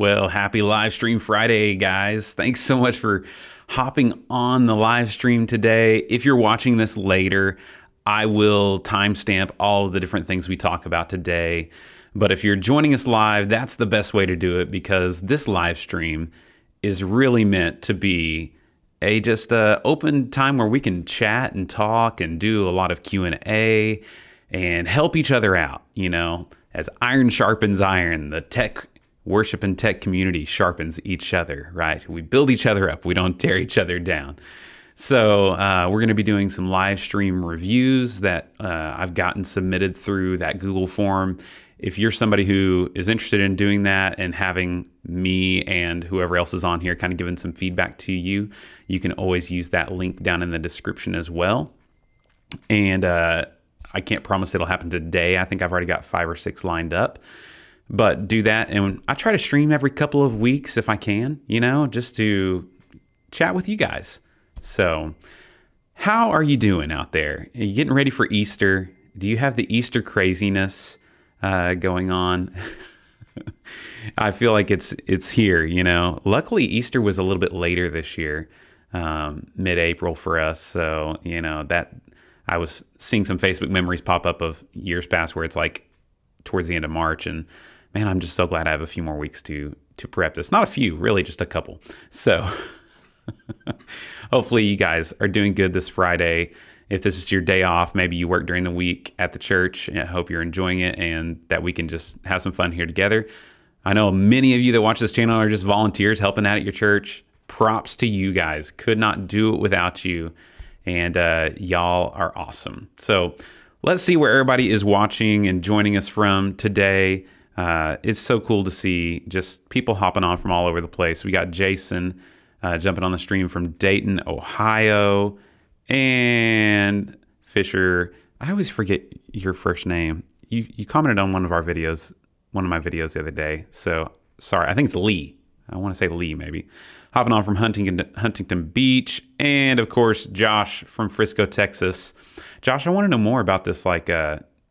Well, happy Livestream Friday, guys. Thanks so much for hopping on the live stream today. If you're watching this later, I will timestamp all of the different things we talk about today. But if you're joining us live, that's the best way to do it, because this live stream is really meant to be just a open time where we can chat and talk and do a lot of Q&A and help each other out. You know, as iron sharpens iron, the tech worship and tech community sharpens each other, right? We build each other up. We don't tear each other down. So we're going to be doing some live stream reviews that I've gotten submitted through that Google form. If you're somebody who is interested in doing that and having me and whoever else is on here kind of giving some feedback to you, you can always use that link down in the description as well. And I can't promise it'll happen today. I think I've already got 5 or 6 lined up. But do that, and I try to stream every couple of weeks if I can, you know, just to chat with you guys. So how are you doing out there? Are you getting ready for Easter? Do you have the Easter craziness going on? I feel like it's here, you know. Luckily, Easter was a little bit later this year, mid-April for us. So, you know, that I was seeing some Facebook memories pop up of years past where it's like towards the end of March, and man, I'm just so glad I have a few more weeks to prep this. Not a few, really just a couple. So hopefully you guys are doing good this Friday. If this is your day off, maybe you work during the week at the church. I hope you're enjoying it and that we can just have some fun here together. I know many of you that watch this channel are just volunteers helping out at your church. Props to you guys. Could not do it without you. And y'all are awesome. So let's see where everybody is watching and joining us from today. It's so cool to see just people hopping on from all over the place. We got Jason jumping on the stream from Dayton, Ohio. And Fisher, I always forget your first name. You commented on one of my videos the other day. So sorry, I think it's Lee. I want to say Lee maybe. Hopping on from Huntington Beach, and of course Josh from Frisco, Texas. Josh, I want to know more about this. Like,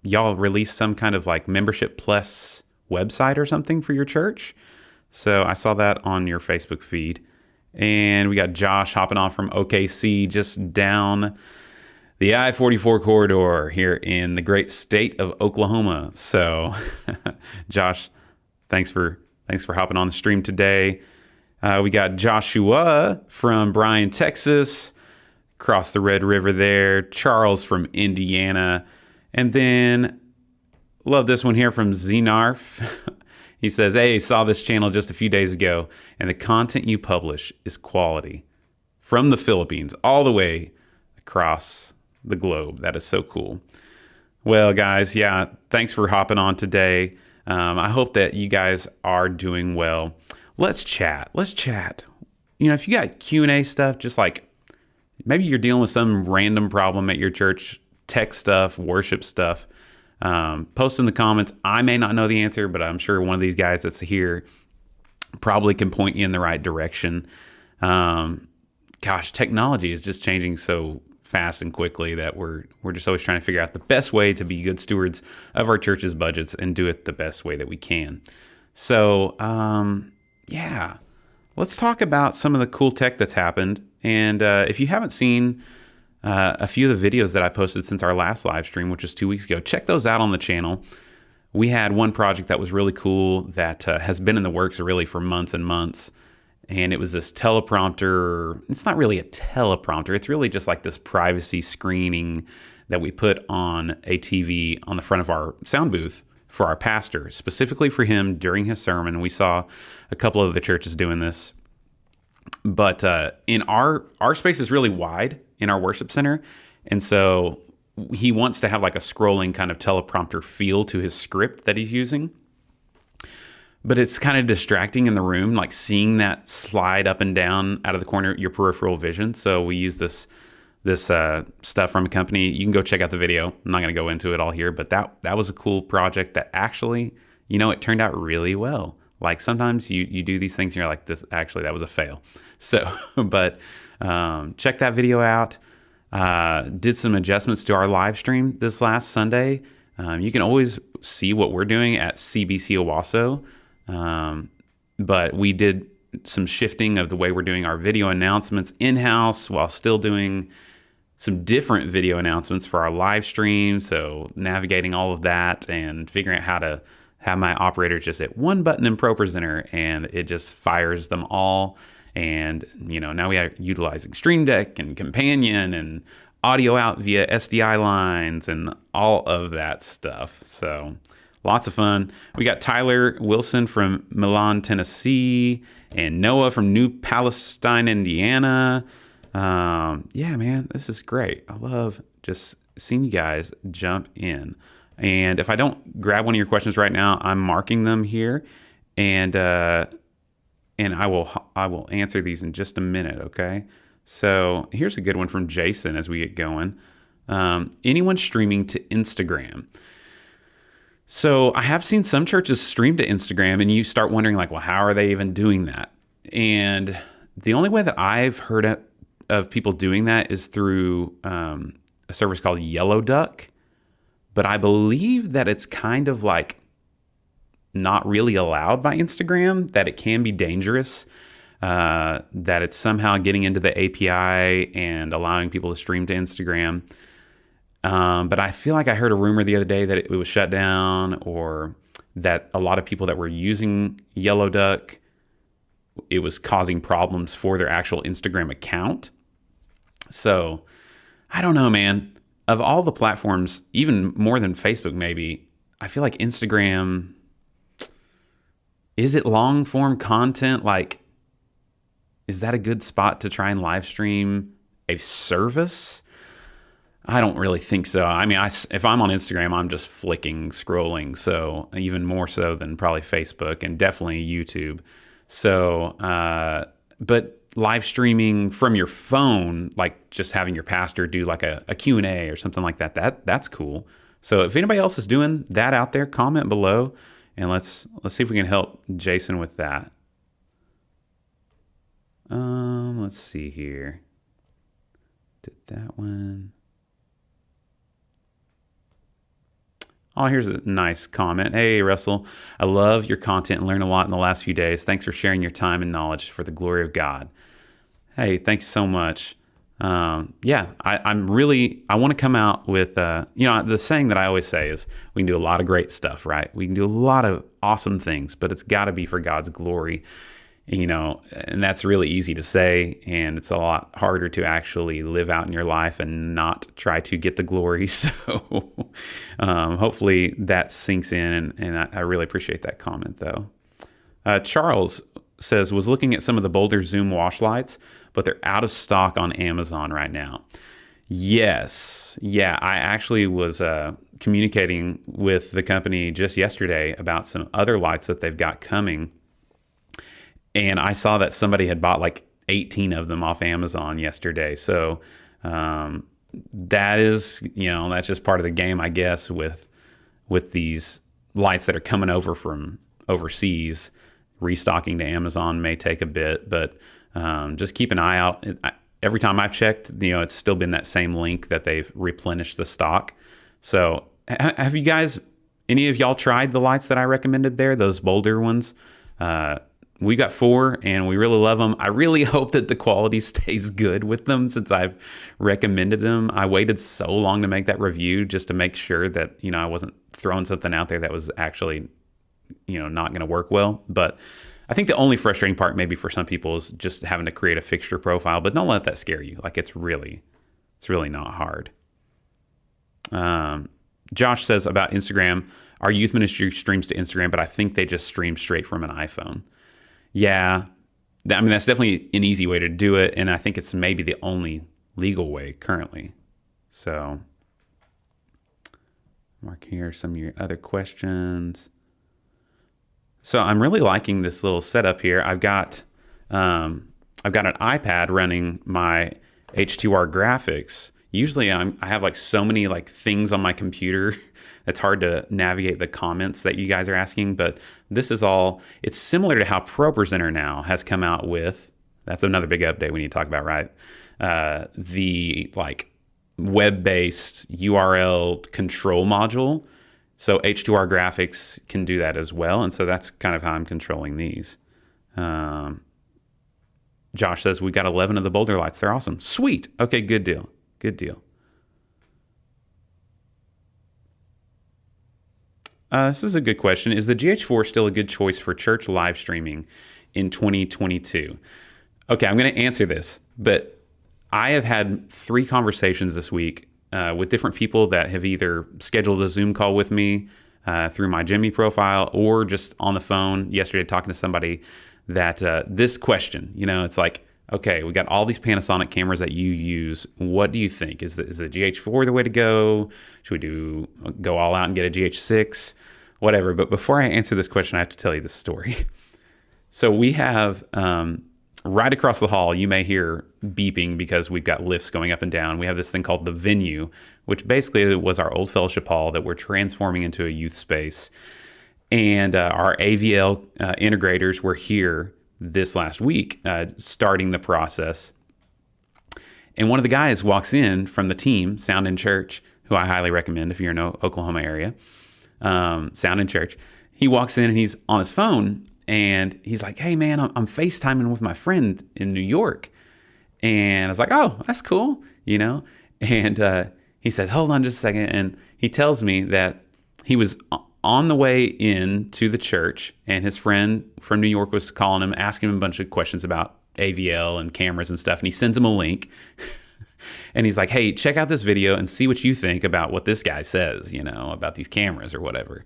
y'all released some kind of like membership plus website or something for your church. So I saw that on your Facebook feed. And we got Josh hopping on from OKC, just down the I-44 corridor here in the great state of Oklahoma. So, Josh, thanks for hopping on the stream today. We got Joshua from Bryan, Texas, across the Red River there. Charles from Indiana, and then love this one here from Zenarf. He says, hey, saw this channel just a few days ago, and the content you publish is quality. From the Philippines all the way across the globe. That is so cool. Well, guys, yeah, thanks for hopping on today. I hope that you guys are doing well. Let's chat. You know, if you got Q&A stuff, just like maybe you're dealing with some random problem at your church, tech stuff, worship stuff, post in the comments. I may not know the answer, but I'm sure one of these guys that's here probably can point you in the right direction. Gosh, technology is just changing so fast and quickly that we're just always trying to figure out the best way to be good stewards of our church's budgets and do it the best way that we can. So, yeah, let's talk about some of the cool tech that's happened. And if you haven't seen a few of the videos that I posted since our last live stream, which was 2 weeks ago, check those out on the channel. We had one project that was really cool that has been in the works really for months and months. And it was this teleprompter. It's not really a teleprompter. It's really just like this privacy screening that we put on a TV on the front of our sound booth for our pastor, specifically for him during his sermon. We saw a couple of the churches doing this. But in our space is really wide in our worship center. And so he wants to have like a scrolling kind of teleprompter feel to his script that he's using. But it's kind of distracting in the room, like seeing that slide up and down out of the corner of your peripheral vision. So we use this stuff from a company. You can go check out the video. I'm not going to go into it all here, but that was a cool project that actually, you know, it turned out really well. Like sometimes you do these things and you're like, that was a fail. So, but check that video out. Did some adjustments to our live stream this last Sunday. You can always see what we're doing at CBC Owasso. but we did some shifting of the way we're doing our video announcements in-house while still doing some different video announcements for our live stream. So navigating all of that and figuring out how to have my operators just hit one button in ProPresenter and it just fires them all. And, now we are utilizing Stream Deck and Companion and audio out via SDI lines and all of that stuff. So lots of fun. We got Tyler Wilson from Milan, Tennessee, and Noah from New Palestine, Indiana. Yeah, man, this is great. I love just seeing you guys jump in. And if I don't grab one of your questions right now, I'm marking them here, and I will answer these in just a minute. Okay. So here's a good one from Jason as we get going. Anyone streaming to Instagram? So I have seen some churches stream to Instagram, and you start wondering, like, well, how are they even doing that? And the only way that I've heard of people doing that is through a service called Yellow Duck. But I believe that it's kind of like not really allowed by Instagram, that it can be dangerous, that it's somehow getting into the API and allowing people to stream to Instagram. But I feel like I heard a rumor the other day that it was shut down, or that a lot of people that were using Yellow Duck, it was causing problems for their actual Instagram account. So I don't know, man. Of all the platforms, even more than Facebook maybe, I feel like Instagram, is it long form content? Like, is that a good spot to try and live stream a service? I don't really think so. I mean, if I'm on Instagram, I'm just flicking, scrolling. So even more so than probably Facebook and definitely YouTube. So, but live streaming from your phone, like just having your pastor do like a Q&A or something like that's cool. So if anybody else is doing that out there, comment below, and let's see if we can help Jason with that. Let's see here. Did that one. Oh, here's a nice comment. Hey, Russell, I love your content and learned a lot in the last few days. Thanks for sharing your time and knowledge for the glory of God. Hey, thanks so much. Yeah, I want to come out with, the saying that I always say is we can do a lot of great stuff, right? We can do a lot of awesome things, but it's got to be for God's glory. And that's really easy to say, and it's a lot harder to actually live out in your life and not try to get the glory. So hopefully that sinks in, and I really appreciate that comment, though. Charles says, was looking at some of the Boulder Zoom wash lights, but they're out of stock on Amazon right now. Yes. Yeah, I actually was communicating with the company just yesterday about some other lights that they've got coming. And I saw that somebody had bought like 18 of them off Amazon yesterday. So that is, that's just part of the game, I guess, with these lights that are coming over from overseas. Restocking to Amazon may take a bit, but just keep an eye out. Every time I've checked, it's still been that same link that they've replenished the stock. So have you guys, any of y'all tried the lights that I recommended there, those Boulder ones? We got 4 and we really love them. I really hope that the quality stays good with them since I've recommended them. I waited so long to make that review just to make sure that, I wasn't throwing something out there that was actually, not going to work well. But I think the only frustrating part maybe for some people is just having to create a fixture profile, but don't let that scare you. Like it's really not hard. Josh says about Instagram, our youth ministry streams to Instagram, but I think they just stream straight from an iPhone. Yeah, I mean, that's definitely an easy way to do it, and I think it's maybe the only legal way currently. So, mark here some of your other questions. So I'm really liking this little setup here. I've got an iPad running my H2R Graphics. Usually I have like so many like things on my computer. It's hard to navigate the comments that you guys are asking, but this is all, it's similar to how ProPresenter now has come out with, that's another big update we need to talk about, right? The like web-based URL control module. So H2R Graphics can do that as well. And so that's kind of how I'm controlling these. Josh says, we got 11 of the Boulder lights. They're awesome. Sweet. Okay, good deal. Good deal. This is a good question. Is the GH4 still a good choice for church live streaming in 2022? Okay, I'm going to answer this, but I have had 3 conversations this week with different people that have either scheduled a Zoom call with me through my Jimmy profile or just on the phone yesterday talking to somebody that this question, it's like, okay, we got all these Panasonic cameras that you use. What do you think? Is the GH4 the way to go? Should we go all out and get a GH6? Whatever. But before I answer this question, I have to tell you this story. So we have right across the hall, you may hear beeping because we've got lifts going up and down. We have this thing called the venue, which basically was our old fellowship hall that we're transforming into a youth space. And our AVL integrators were here this last week, starting the process. And one of the guys walks in from the team, Sound in Church, who I highly recommend if you're in the Oklahoma area, Sound in Church. He walks in and he's on his phone and he's like, hey man, I'm FaceTiming with my friend in New York. And I was like, oh, that's cool, And he said, hold on just a second. And he tells me that he was on the way in to the church, and his friend from New York was calling him, asking him a bunch of questions about AVL and cameras and stuff. And he sends him a link and he's like, hey, check out this video and see what you think about what this guy says, about these cameras or whatever.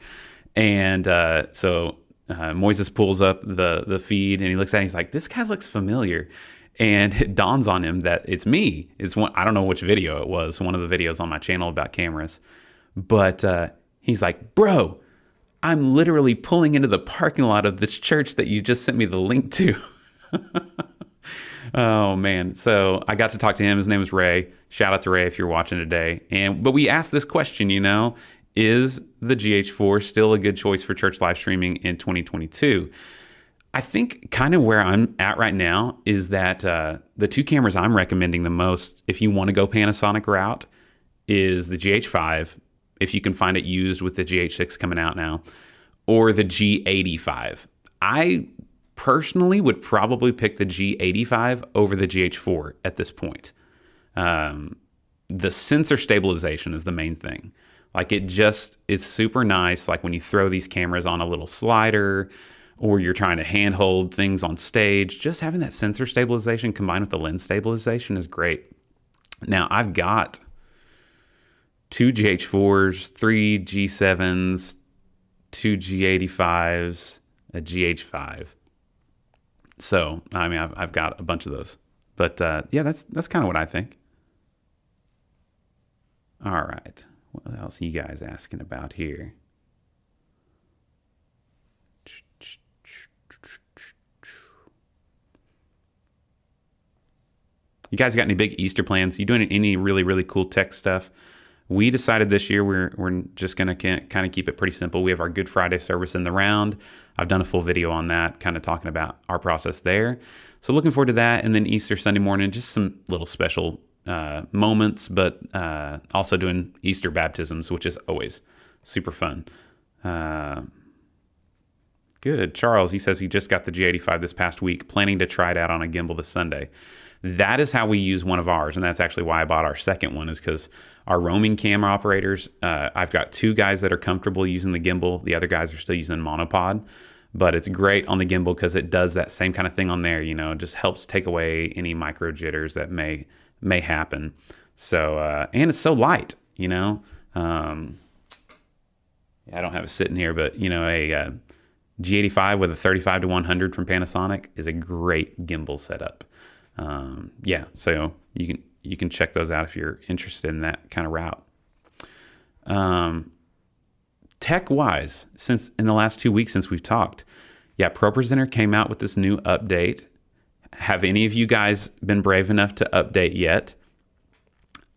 And so Moises pulls up the feed and he looks at it and he's like, this guy looks familiar. And it dawns on him that it's me. It's one, I don't know which video it was, one of the videos on my channel about cameras. But he's like, bro, I'm literally pulling into the parking lot of this church that you just sent me the link to. Oh, man. So I got to talk to him. His name is Ray. Shout out to Ray if you're watching today. But we asked this question, is the GH4 still a good choice for church live streaming in 2022? I think kind of where I'm at right now is that the 2 cameras I'm recommending the most, if you want to go Panasonic route, is the GH5, if you can find it used with the GH6 coming out now, or the G85. I personally would probably pick the G85 over the GH4 at this point. The sensor stabilization is the main thing. Like it's super nice. Like when you throw these cameras on a little slider or you're trying to handhold things on stage, just having that sensor stabilization combined with the lens stabilization is great. Now I've got 2 GH4s, 3 G7s, 2 G85s, a GH5. So, I mean, I've got a bunch of those. But yeah, that's kind of what I think. All right. What else are you guys asking about here? You guys got any big Easter plans? You doing any really, really cool tech stuff? We decided this year we're just going to kind of keep it pretty simple. We have our Good Friday service in the round. I've done a full video on that, kind of talking about our process there. So looking forward to that. And then Easter Sunday morning, just some little special moments, but also doing Easter baptisms, which is always super fun. Good. Charles, he says he just got the G85 this past week, planning to try it out on a gimbal this Sunday. That is how we use one of ours, and that's actually why I bought our second one, is because our roaming camera operators, I've got 2 guys that are comfortable using the gimbal. The other guys are still using monopod, but it's great on the gimbal because it does that same kind of thing on there, it just helps take away any micro jitters that may happen. So, and it's so light, I don't have it sitting here, but, a G85 with a 35-100 from Panasonic is a great gimbal setup. Yeah, so you can check those out if you're interested in that kind of route. Tech-wise, since in the last 2 weeks since we've talked, yeah, ProPresenter came out with this new update. Have any of you guys been brave enough to update yet?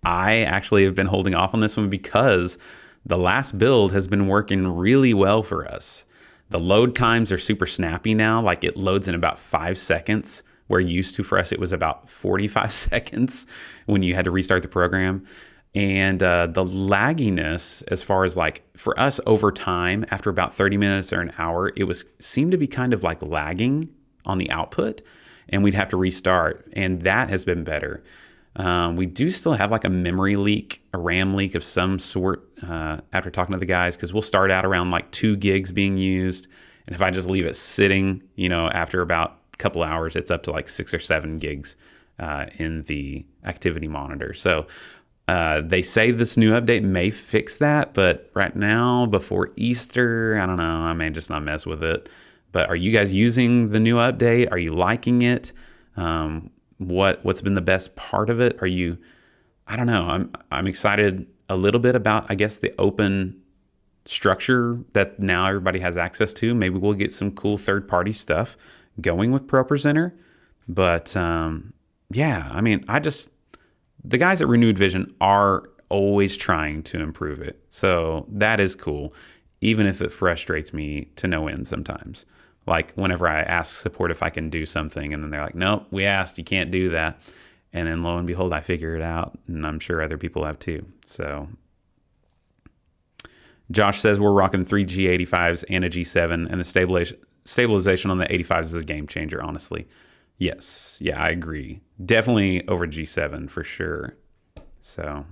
I actually have been holding off on this one because the last build has been working really well for us. The load times are super snappy now. Like it loads in about 5 seconds, where used to for us it was about 45 seconds when you had to restart the program. And the lagginess, as far as like for us over time, after about 30 minutes or an hour, it seemed to be kind of like lagging on the output, and we'd have to restart, and that has been better. We do still have like a memory leak, a RAM leak of some sort after talking to the guys, because we'll start out around like 2 gigs being used, and if I just leave it sitting, after about a couple hours, it's up to like 6 or 7 gigs in the activity monitor. So they say this new update may fix that, but right now, before Easter, I don't know, I may just not mess with it. But are you guys using the new update? Are you liking it? What's been the best part of it? I don't know. I'm excited a little bit about, I guess, the open structure that now everybody has access to. Maybe we'll get some cool third-party stuff going with ProPresenter. But yeah, I mean, the guys at Renewed Vision are always trying to improve it. So that is cool, even if it frustrates me to no end sometimes. Like whenever I ask support if I can do something, and then they're like, nope, we asked, you can't do that. And then lo and behold, I figure it out, and I'm sure other people have too. So Josh says we're rocking 3 G85s and a G7, and the stabilization on the 85s is a game changer, honestly. Yes, yeah, I agree. Definitely over G7 for sure. So,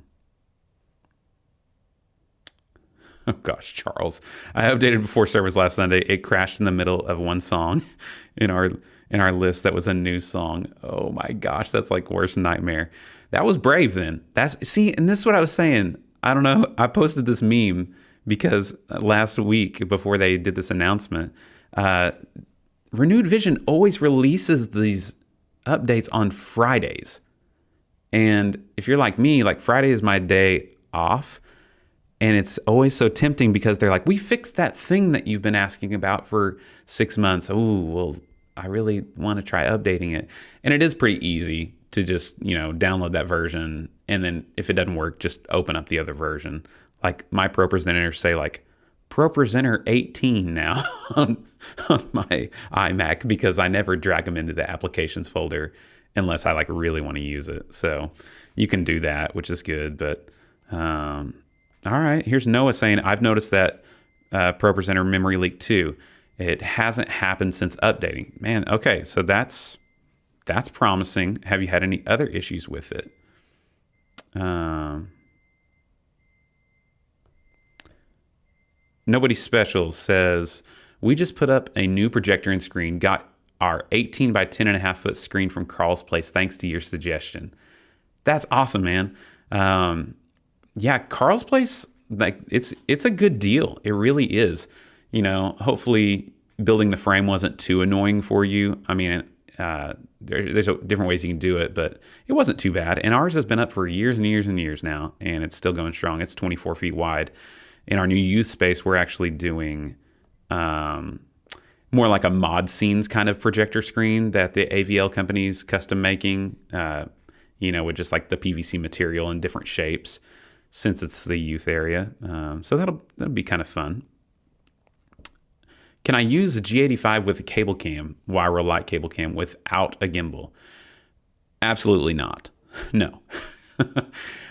oh gosh, Charles, I updated before service last Sunday. It crashed in the middle of one song in our list that was a new song. Oh my gosh, that's like worst nightmare. That was brave then. And this is what I was saying. I don't know. I posted this meme because last week before they did this announcement, Renewed Vision always releases these updates on Fridays. And if you're like me, like Friday is my day off. And it's always so tempting because they're like, we fixed that thing that you've been asking about for 6 months. Oh, well, I really want to try updating it. And it is pretty easy to just, download that version. And then if it doesn't work, just open up the other version. Like my ProPresenters say like ProPresenter 18 now on my iMac, because I never drag them into the applications folder unless I like really want to use it. So you can do that, which is good. But all right, here's Noah saying, I've noticed that ProPresenter memory leak too. It hasn't happened since updating. Man, okay, so that's promising. Have you had any other issues with it? Nobody Special says, we just put up a new projector and screen, got our 18 by 10.5 foot screen from Carl's Place thanks to your suggestion. That's awesome, man. Yeah, Carl's Place, like it's a good deal. It really is. Hopefully building the frame wasn't too annoying for you. I mean, there's different ways you can do it, but it wasn't too bad. And ours has been up for years and years and years now, and it's still going strong. It's 24 feet wide. In our new youth space, we're actually doing more like a mod scenes kind of projector screen that the AVL company's custom making, with just like the PVC material in different shapes, since it's the youth area. So that'll be kind of fun. Can I use a G85 with a cable cam, wire light cable cam, without a gimbal? Absolutely not. No.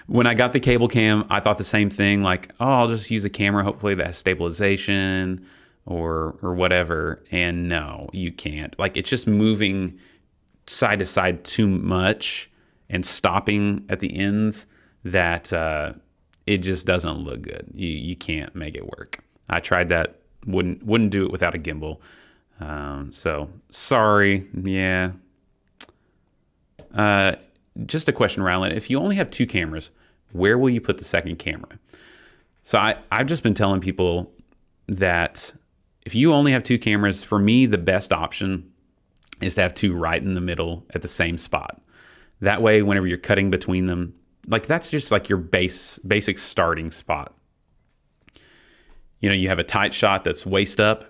When I got the cable cam, I thought the same thing, like, oh, I'll just use a camera, hopefully that has stabilization or whatever. And no, you can't. Like, it's just moving side to side too much and stopping at the ends that it just doesn't look good. You can't make it work. I tried that, wouldn't do it without a gimbal. So sorry. Yeah. Just a question, Rylan. If you only have 2 cameras, where will you put the second camera? So I've just been telling people that if you only have 2 cameras, for me, the best option is to have 2 right in the middle at the same spot. That way, whenever you're cutting between them, like that's just like your basic starting spot. You have a tight shot that's waist up,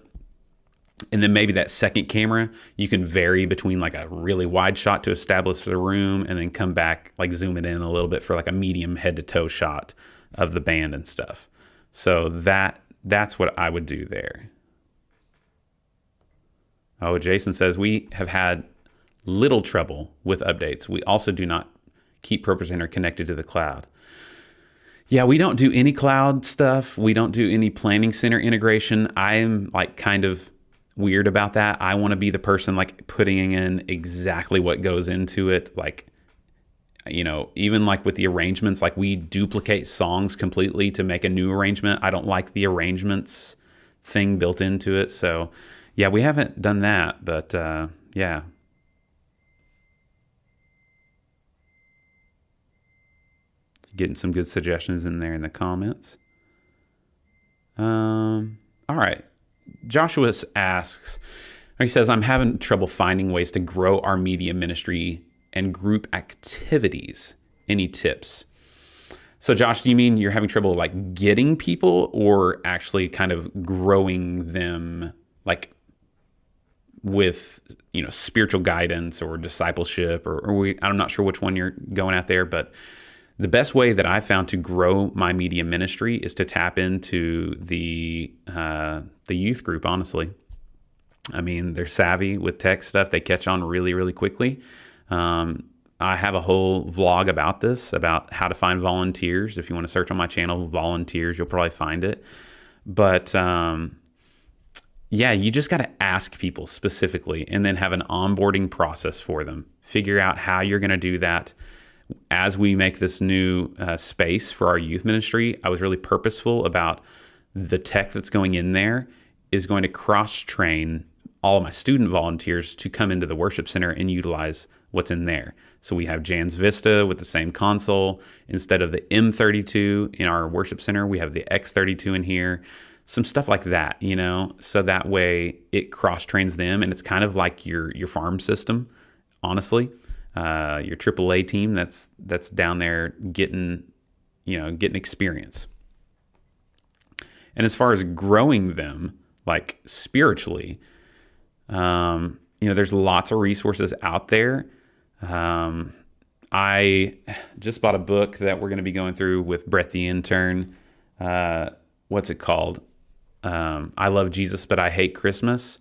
and then maybe that second camera, you can vary between like a really wide shot to establish the room and then come back, like zoom it in a little bit for like a medium head to toe shot of the band and stuff. So that's what I would do there. Oh, Jason says, we have had little trouble with updates. We also do not keep ProPresenter connected to the cloud. Yeah, we don't do any cloud stuff. We don't do any planning center integration. I'm like kind of weird about that. I want to be the person like putting in exactly what goes into it. Like, you know, even like with the arrangements, like we duplicate songs completely to make a new arrangement. I don't like the arrangements thing built into it. So yeah, we haven't done that, but yeah. Getting some good suggestions in there in the comments. All right. Joshua asks, he says, I'm having trouble finding ways to grow our media ministry and group activities. Any tips? So Josh, do you mean you're having trouble like getting people or actually kind of growing them like with, you know, spiritual guidance or discipleship or I'm not sure which one you're going at there, but the best way that I found to grow my media ministry is to tap into the youth group, honestly. I mean, they're savvy with tech stuff. They catch on really, really quickly. I have a whole vlog about this, about how to find volunteers. If you want to search on my channel, volunteers, you'll probably find it. But yeah, you just got to ask people specifically and then have an onboarding process for them. Figure out how you're going to do that. As we make this new space for our youth ministry, I was really purposeful about the tech that's going in there is going to cross-train all of my student volunteers to come into the worship center and utilize what's in there. So we have Jan's Vista with the same console. Instead of the M32 in our worship center, we have the X32 in here. Some stuff like that, you know, so that way it cross-trains them, and it's kind of like your farm system, honestly. Your AAA team that's down there getting experience. And as far as growing them, like spiritually, there's lots of resources out there. I just bought a book that we're going to be going through with Brett the intern. What's it called? I Love Jesus, but I Hate Christmas.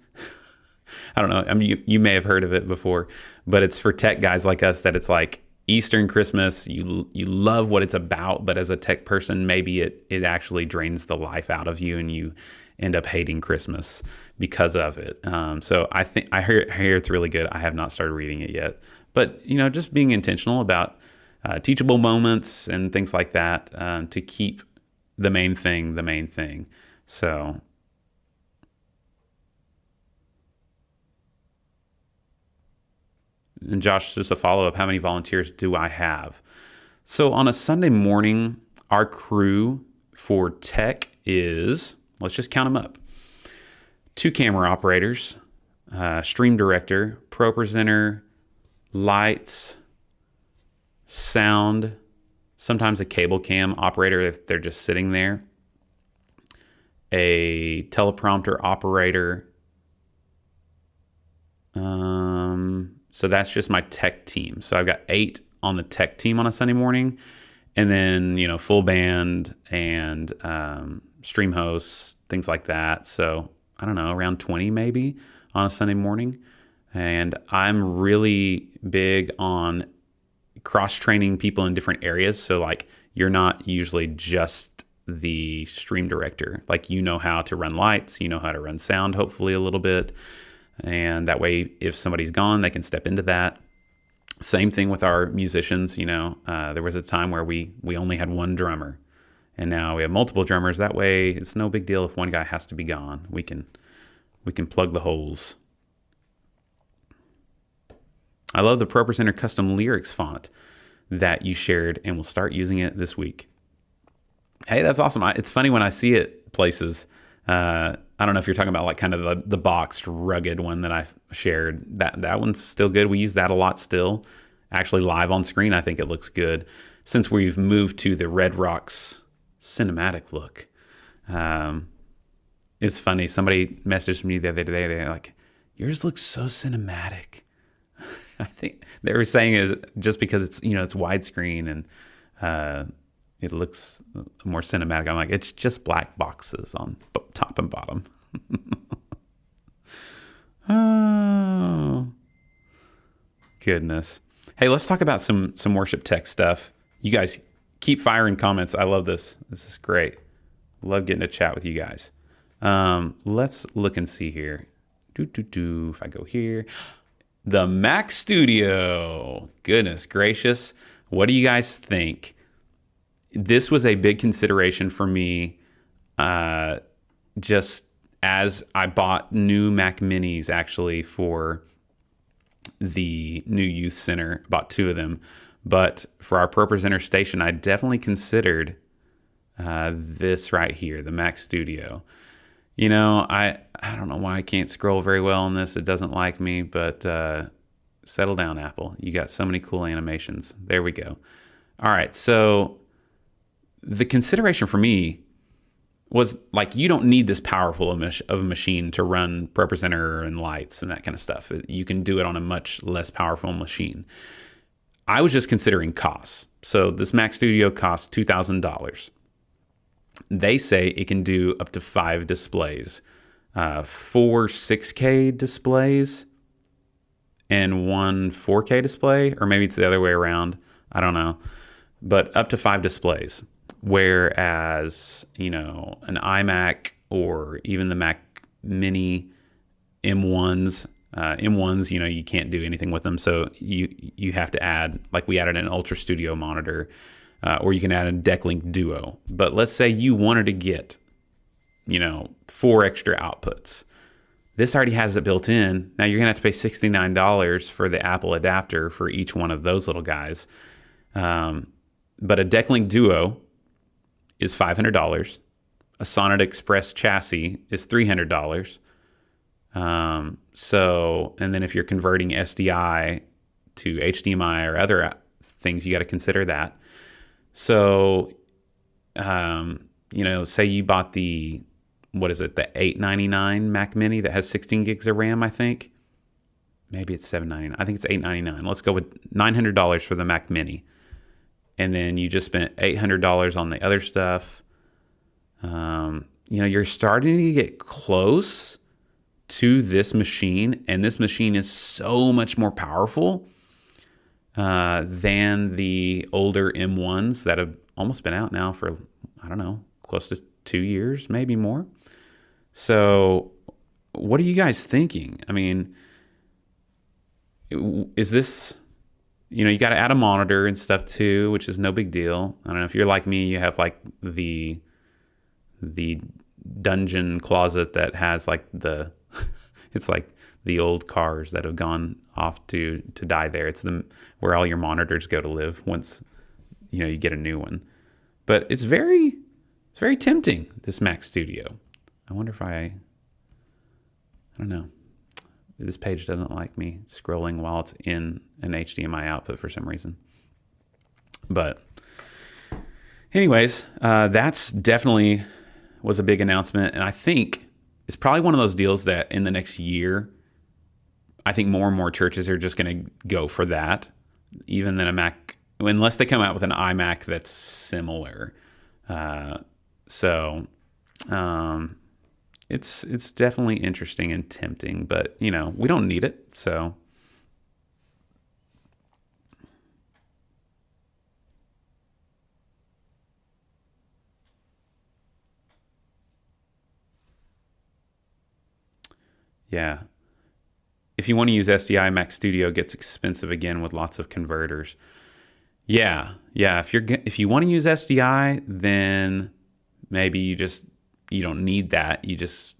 I don't know. I mean, you may have heard of it before, but it's for tech guys like us that it's like Easter and Christmas. You love what it's about, but as a tech person, maybe it actually drains the life out of you and you end up hating Christmas because of it. So I hear it's really good. I have not started reading it yet, but just being intentional about teachable moments and things like that to keep the main thing. So. And Josh, just a follow-up, how many volunteers do I have? So on a Sunday morning, our crew for tech is, let's just count them up. 2 camera operators, stream director, ProPresenter, lights, sound, sometimes a cable cam operator if they're just sitting there, a teleprompter operator, so that's just my tech team. So I've got 8 on the tech team on a Sunday morning, and then, full band and stream hosts, things like that. So I don't know, around 20 maybe on a Sunday morning. And I'm really big on cross-training people in different areas. So like you're not usually just the stream director. Like how to run lights, how to run sound, hopefully a little bit. And that way, if somebody's gone, they can step into that. Same thing with our musicians. There was a time where we only had 1 drummer, and now we have multiple drummers. That way, it's no big deal if one guy has to be gone. We can plug the holes. I love the ProPresenter custom lyrics font that you shared, and we'll start using it this week. Hey, that's awesome. It's funny when I see it places. I don't know if you're talking about like kind of the boxed rugged one that I shared. That one's still good. We use that a lot still. Actually live on screen, I think it looks good. Since we've moved to the Red Rocks cinematic look. It's funny. Somebody messaged me the other day. They're like, yours looks so cinematic. I think they were saying is just because it's, it's widescreen and it looks more cinematic. I'm like, it's just black boxes on top and bottom. Oh, goodness. Hey, let's talk about some worship tech stuff. You guys keep firing comments. I love this. This is great. Love getting to chat with you guys. Let's look and see here. If I go here, the Mac Studio. Goodness gracious. What do you guys think? This was a big consideration for me just as I bought new Mac Minis actually for the new youth center. Bought 2 of them. But for our ProPresenter station, I definitely considered this right here, the Mac Studio. You know, I don't know why I can't scroll very well on this. It doesn't like me, but settle down, Apple. You got so many cool animations. There we go. All right, so the consideration for me was like, you don't need this powerful of a machine to run ProPresenter and lights and that kind of stuff. You can do it on a much less powerful machine. I was just considering costs. So this Mac Studio costs $2,000. They say it can do up to 5 displays, 4 6K displays and 1 4K display, or maybe it's the other way around. I don't know, but up to 5 displays. Whereas, you know, an iMac or even the Mac Mini M1s, you know, you can't do anything with them. So you have to add, like we added an Ultra Studio monitor, or you can add a Decklink Duo. But let's say you wanted to get, you know, 4 extra outputs. This already has it built in. Now you're gonna have to pay $69 for the Apple adapter for each one of those little guys. But a Decklink Duo is $500. A Sonnet Express chassis is $300. So, and then if you're converting SDI to HDMI or other things, you got to consider that. So, you know, say you bought the, what is it, the $899 Mac Mini that has 16 gigs of RAM, I think. Maybe it's $799. I think it's $899. Let's go with $900 for the Mac Mini. And then you just spent $800 on the other stuff. You know, you're starting to get close to this machine, and this machine is so much more powerful than the older M1s that have almost been out now for, I don't know, close to 2 years, maybe more. So what are you guys thinking? I mean, is this, you know, you got to add a monitor and stuff too, which is no big deal. I don't know if you're like me, you have like the dungeon closet that has like the, it's like the old cars that have gone off to die there. It's where all your monitors go to live once, you know, you get a new one. But it's very tempting, this Mac Studio. I wonder if I don't know. This page doesn't like me scrolling while it's in an HDMI output for some reason. But anyways, that's definitely was a big announcement. And I think it's probably one of those deals that in the next year, I think more and more churches are just going to go for that, even than a Mac, unless they come out with an iMac that's similar. It's definitely interesting and tempting, but you know, we don't need it. So yeah. If you want to use SDI, Mac Studio gets expensive again with lots of converters. Yeah. If you want to use SDI, then maybe you don't need that. You just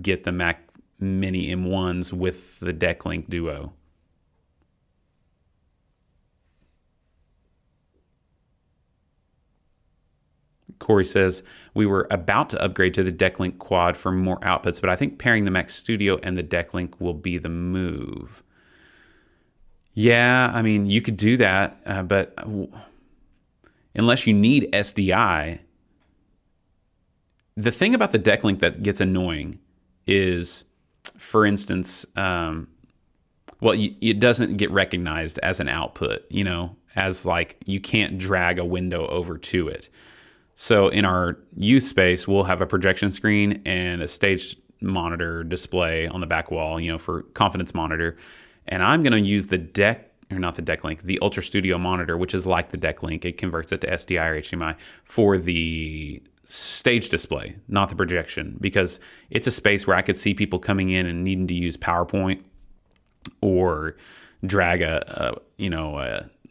get the Mac Mini M1s with the Decklink Duo. Corey says, we were about to upgrade to the Decklink Quad for more outputs, but I think pairing the Mac Studio and the Decklink will be the move. Yeah, I mean, you could do that, but unless you need SDI, the thing about the Decklink that gets annoying is, for instance, it doesn't get recognized as an output, you know, as like you can't drag a window over to it. So in our youth space, we'll have a projection screen and a stage monitor display on the back wall, you know, for confidence monitor. And I'm going to use the the Ultra Studio monitor, which is like the Decklink. It converts it to SDI or HDMI for the stage display, not the projection, because it's a space where I could see people coming in and needing to use PowerPoint or drag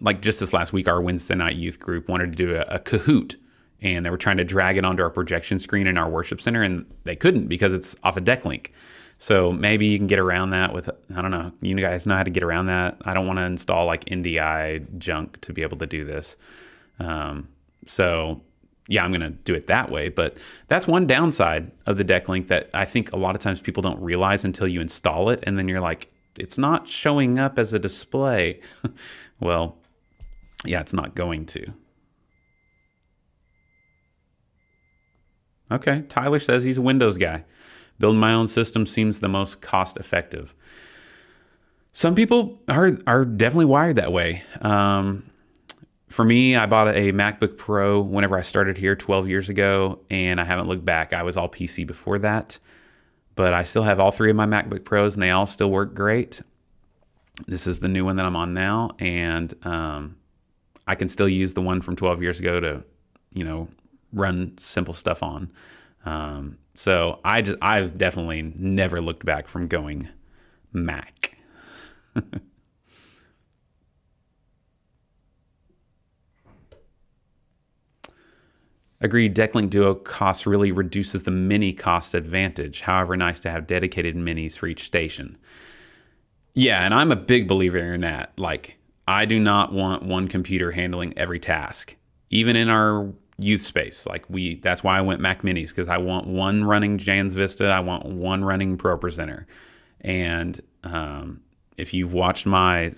like just this last week, our Wednesday night youth group wanted to do a Kahoot, and they were trying to drag it onto our projection screen in our worship center, and they couldn't because it's off a deck link. So maybe you can get around that with, I don't know, you guys know how to get around that. I don't want to install like NDI junk to be able to do this. So yeah, I'm going to do it that way. But that's one downside of the deck link that I think a lot of times people don't realize until you install it. And then you're like, it's not showing up as a display. Well, yeah, it's not going to. Okay, Tyler says he's a Windows guy. Building my own system seems the most cost effective. Some people are definitely wired that way. For me, I bought a MacBook Pro whenever I started here 12 years ago, and I haven't looked back. I was all PC before that, but I still have all three of my MacBook Pros, and they all still work great. This is the new one that I'm on now, and I can still use the one from 12 years ago to, run simple stuff on. So I've definitely never looked back from going Mac. Agreed, Decklink Duo cost really reduces the mini cost advantage. However, nice to have dedicated minis for each station. Yeah, and I'm a big believer in that. Like, I do not want one computer handling every task. Even in our youth space, that's why I went Mac Minis, because I want one running Jans Vista, I want one running ProPresenter. And if you've watched I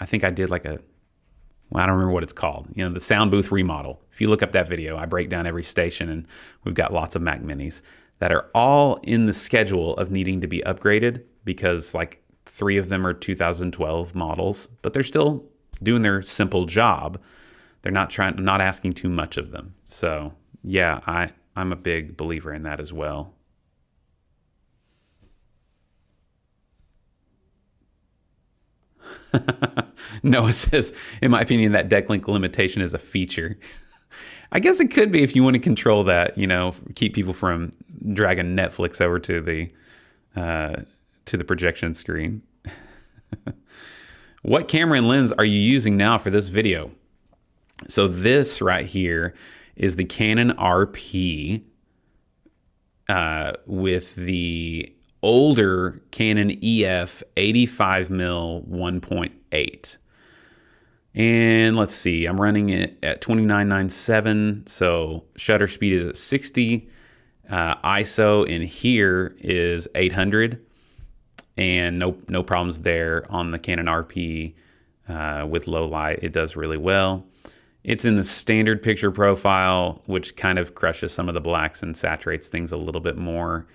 think I did I don't remember what it's called, the sound booth remodel. If you look up that video, I break down every station, and we've got lots of Mac Minis that are all in the schedule of needing to be upgraded, because 3 of them are 2012 models, but they're still doing their simple job. They're not asking too much of them. So yeah, I'm a big believer in that as well. Noah says, in my opinion, that decklink limitation is a feature. I guess it could be if you want to control that, keep people from dragging Netflix over to the projection screen. What camera and lens are you using now for this video? So this right here is the Canon RP with the older Canon EF 85mm 1.8. And let's see, I'm running it at 2997, so shutter speed is at 60. ISO in here is 800, and no problems there on the Canon RP with low light. It does really well. It's in the standard picture profile, which kind of crushes some of the blacks and saturates things a little bit more.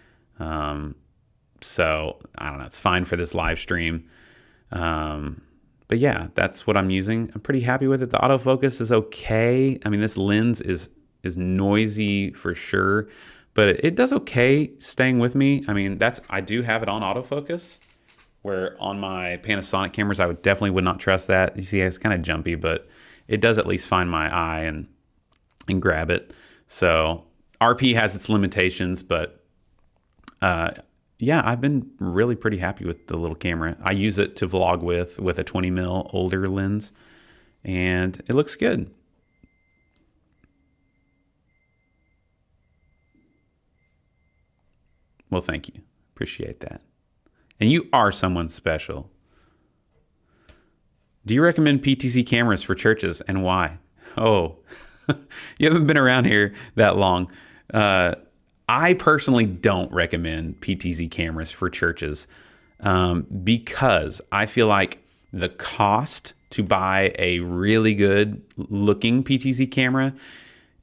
So I don't know, it's fine for this live stream. But yeah, that's what I'm using. I'm pretty happy with it. The autofocus is okay. I mean, this lens is noisy for sure, but it does okay staying with me. I mean, I do have it on autofocus, where on my Panasonic cameras, I definitely would not trust that. You see, it's kind of jumpy, but it does at least find my eye and grab it. So RP has its limitations, but yeah, I've been really pretty happy with the little camera. I use it to vlog with a 20mm older lens, and it looks good. Well, thank you. Appreciate that. And you are someone special. Do you recommend PTZ cameras for churches, and why? Oh, you haven't been around here that long. I personally don't recommend PTZ cameras for churches because I feel like the cost to buy a really good looking PTZ camera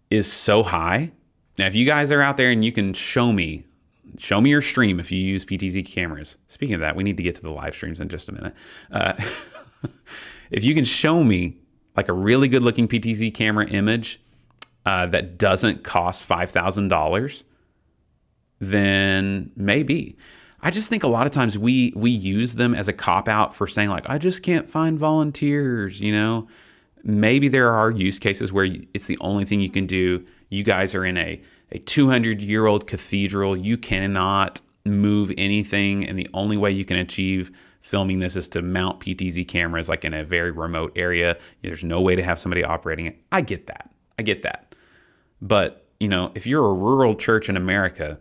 is so high. Now, if you guys are out there and you can show me your stream if you use PTZ cameras. Speaking of that, we need to get to the live streams in just a minute. If you can show me a really good looking PTZ camera image that doesn't cost $5,000, then maybe. I just think a lot of times we use them as a cop-out for saying I just can't find volunteers, Maybe there are use cases where it's the only thing you can do. You guys are in a 200-year-old cathedral. You cannot move anything, and the only way you can achieve filming this is to mount PTZ cameras like in a very remote area. There's no way to have somebody operating it. I get that. But, if you're a rural church in America,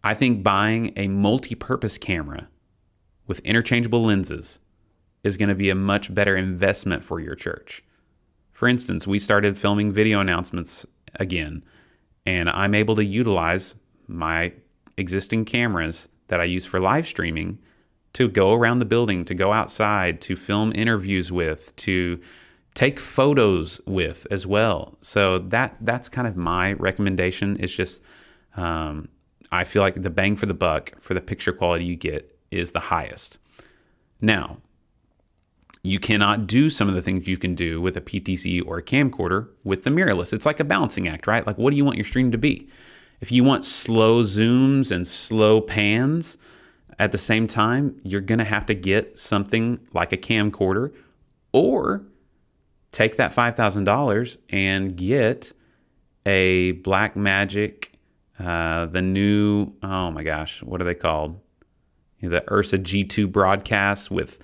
I think buying a multi-purpose camera with interchangeable lenses is going to be a much better investment for your church. For instance, we started filming video announcements again, and I'm able to utilize my existing cameras that I use for live streaming to go around the building, to go outside, to film interviews with, to take photos with as well. So that's kind of my recommendation. It's just, I feel like the bang for the buck for the picture quality you get is the highest. Now, you cannot do some of the things you can do with a PTZ or a camcorder with the mirrorless. It's like a balancing act, right? Like, what do you want your stream to be? If you want slow zooms and slow pans at the same time, you're going to have to get something like a camcorder, or take that $5,000 and get a Blackmagic, the new, oh my gosh, what are they called? The Ursa G2 broadcast with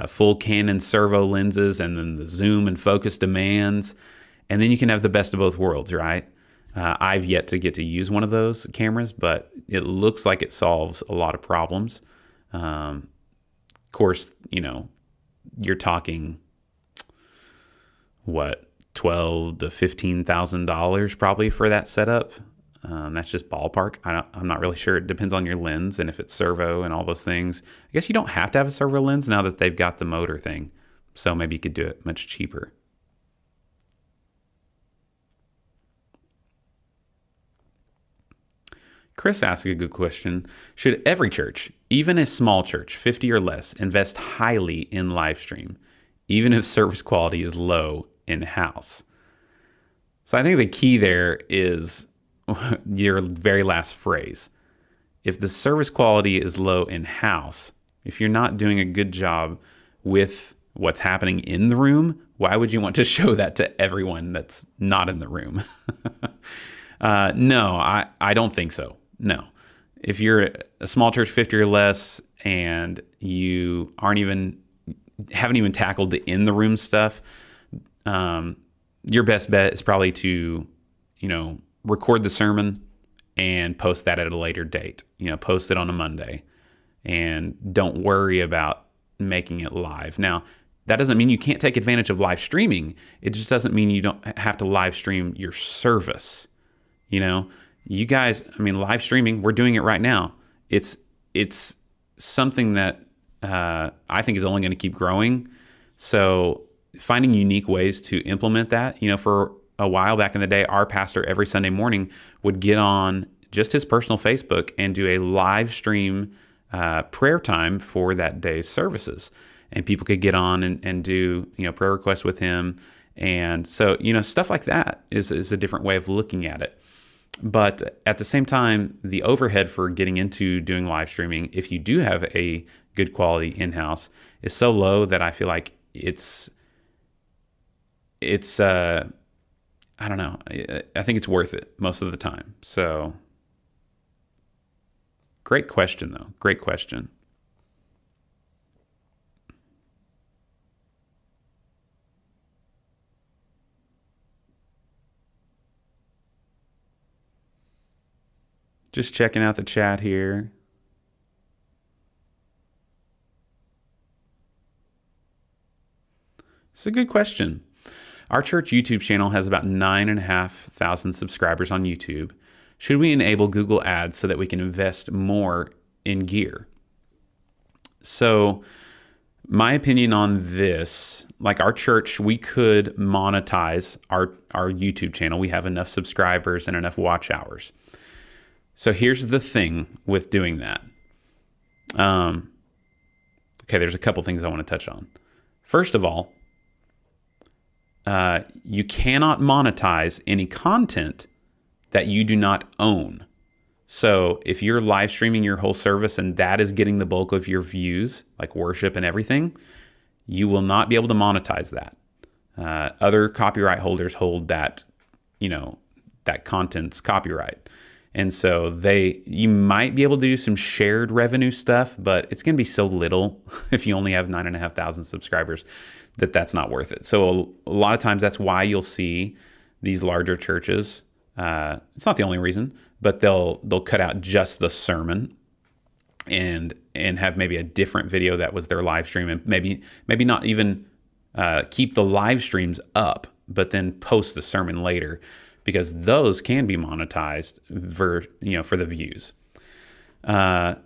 full Canon servo lenses, and then the zoom and focus demands. And then you can have the best of both worlds, right? I've yet to get to use one of those cameras, but it looks like it solves a lot of problems. Of course, you're talking, what, $12,000 to $15,000 probably for that setup. That's just ballpark. I'm not really sure. It depends on your lens and if it's servo and all those things. I guess you don't have to have a servo lens now that they've got the motor thing. So maybe you could do it much cheaper. Chris asked a good question. Should every church, even a small church, 50 or less, invest highly in live stream, even if service quality is low in-house? So I think the key there is your very last phrase. If the service quality is low in-house, if you're not doing a good job with what's happening in the room, why would you want to show that to everyone that's not in the room? No, I don't think so. No. If you're a small church, 50 or less, and you haven't even tackled the in the room stuff, your best bet is probably to, record the sermon and post that at a later date. Post it on a Monday, and don't worry about making it live. Now, that doesn't mean you can't take advantage of live streaming. It just doesn't mean you don't have to live stream your service. You guys, live streaming, we're doing it right now. It's something that I think is only going to keep growing. So finding unique ways to implement that, for a while back in the day, our pastor every Sunday morning would get on just his personal Facebook and do a live stream prayer time for that day's services. And people could get on and do, prayer requests with him. And so, stuff like that is a different way of looking at it. But at the same time, the overhead for getting into doing live streaming, if you do have a good quality in-house, is so low that I feel like it's I don't know. I think it's worth it most of the time. So great question, though. Great question. Just checking out the chat here. It's a good question. Our church YouTube channel has about 9,500 subscribers on YouTube. Should we enable Google Ads so that we can invest more in gear? So my opinion on this, like our church, we could monetize our YouTube channel. We have enough subscribers and enough watch hours. So here's the thing with doing that. Okay, there's a couple things I want to touch on. First of all, you cannot monetize any content that you do not own. So if you're live streaming your whole service and that is getting the bulk of your views, like worship and everything, you will not be able to monetize that. Other copyright holders hold that, that content's copyright. And so you might be able to do some shared revenue stuff, but it's going to be so little if you only have 9,500 subscribers that's not worth it. So a lot of times that's why you'll see these larger churches. It's not the only reason, but they'll cut out just the sermon and have maybe a different video that was their live stream, and maybe not even keep the live streams up, but then post the sermon later, because those can be monetized for the views.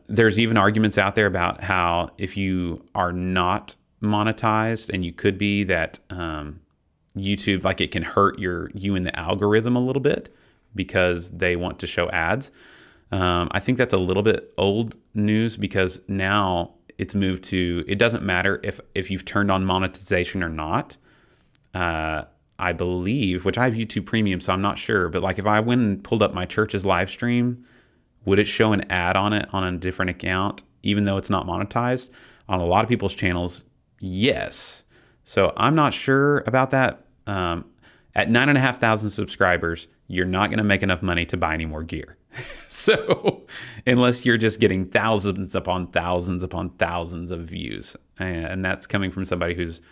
There's even arguments out there about how if you are not monetized, and you could be, that YouTube, like, it can hurt you in the algorithm a little bit because they want to show ads. I think that's a little bit old news, because now it's moved to, it doesn't matter if you've turned on monetization or not. I believe, which I have YouTube Premium, so I'm not sure, but like if I went and pulled up my church's live stream, would it show an ad on it on a different account, even though it's not monetized? On a lot of people's channels, yes. So I'm not sure about that. At 9,500 subscribers, you're not going to make enough money to buy any more gear. So unless you're just getting thousands upon thousands upon thousands of views, and that's coming from somebody who's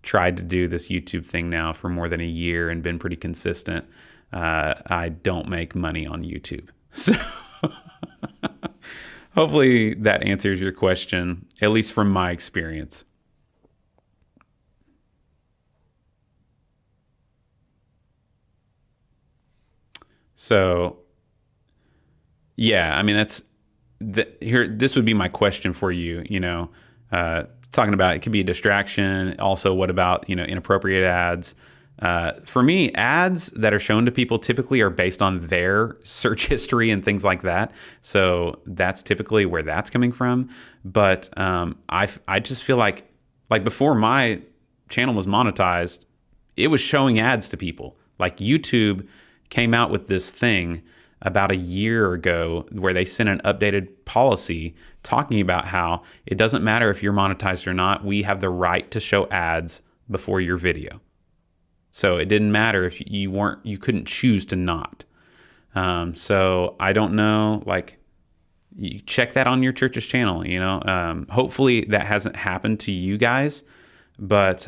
tried to do this YouTube thing now for more than a year and been pretty consistent, I don't make money on YouTube. So hopefully that answers your question, at least from my experience. So yeah, I mean, this would be my question for you, talking about, it could be a distraction. Also, what about, inappropriate ads? For me, ads that are shown to people typically are based on their search history and things like that. So that's typically where that's coming from. But I just feel like before my channel was monetized, it was showing ads to people. Like YouTube came out with this thing about a year ago where they sent an updated policy talking about how it doesn't matter if you're monetized or not, we have the right to show ads before your video. So it didn't matter if you couldn't choose to not. So I don't know, like, you check that on your church's channel, hopefully that hasn't happened to you guys, but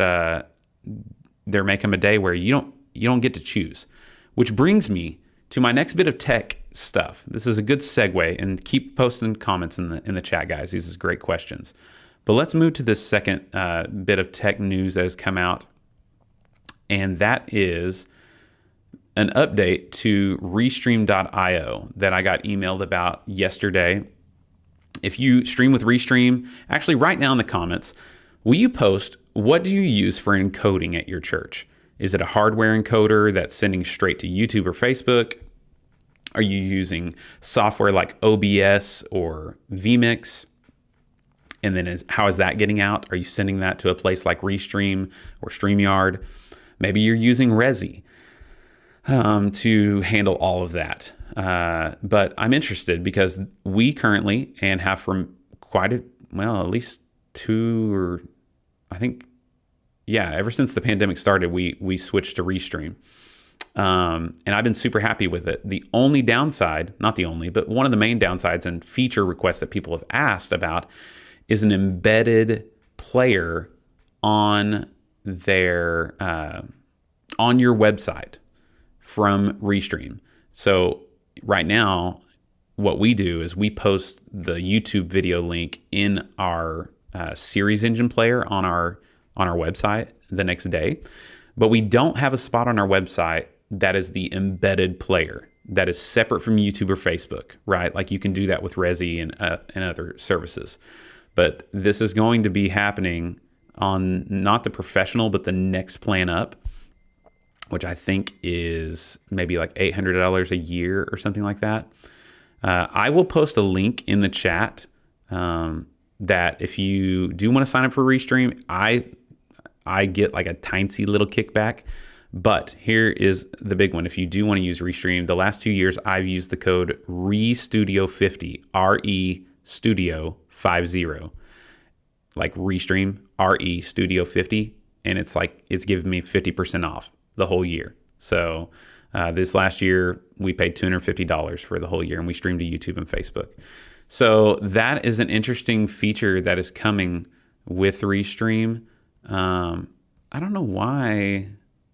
there may come a day where you don't get to choose. Which brings me to my next bit of tech stuff. This is a good segue, and keep posting comments in the chat, guys. These are great questions. But let's move to this second bit of tech news that has come out, and that is an update to Restream.io that I got emailed about yesterday. If you stream with Restream, actually right now in the comments, will you post, what do you use for encoding at your church? Is it a hardware encoder that's sending straight to YouTube or Facebook? Are you using software like OBS or vMix? And then how is that getting out? Are you sending that to a place like Restream or StreamYard? Maybe you're using Resi to handle all of that. But I'm interested because we currently, and have from at least ever since the pandemic started, we switched to Restream. And I've been super happy with it. The only downside, not the only, but one of the main downsides and feature requests that people have asked about is an embedded player on their on your website from Restream. So right now, what we do is we post the YouTube video link in our series engine player on our website the next day, but we don't have a spot on our website that is the embedded player that is separate from YouTube or Facebook, right? Like you can do that with Resi and other services. But this is going to be happening on not the professional, but the next plan up, which I think is maybe like $800 a year or something like that. I will post a link in the chat that if you do want to sign up for Restream, I get like a tiny little kickback. But here is the big one. If you do want to use Restream, the last 2 years I've used the code REStudio50, REStudio50, like Restream, REStudio50, and it's giving me 50% off the whole year. So This last year, we paid $250 for the whole year, and we streamed to YouTube and Facebook. So that is an interesting feature that is coming with Restream. I don't know why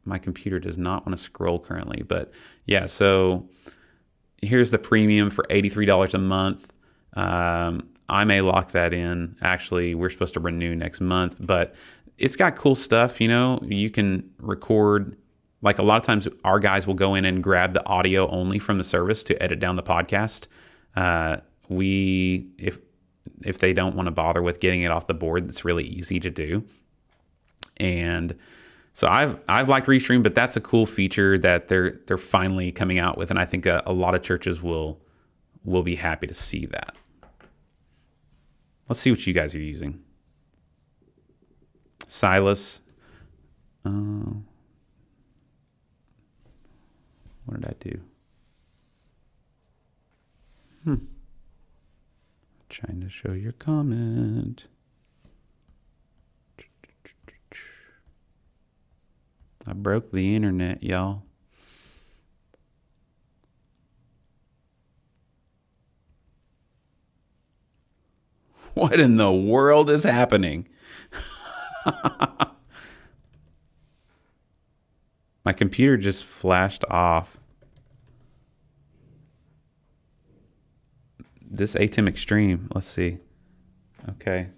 my computer does not want to scroll currently, but yeah, so here's the premium for $83 a month. I may lock that in. Actually, we're supposed to renew next month, but it's got cool stuff. You know, you can record, like a lot of times our guys will go in and grab the audio only from the service to edit down the podcast. If they don't want to bother with getting it off the board, it's really easy to do. And so I've liked Restream, but that's a cool feature that they're finally coming out with, and I think a lot of churches will be happy to see that. Let's see what you guys are using. Silas. What did I do? Trying to show your comment. I broke the internet, y'all. What in the world is happening? My computer just flashed off. This ATEM Extreme, let's see. Okay.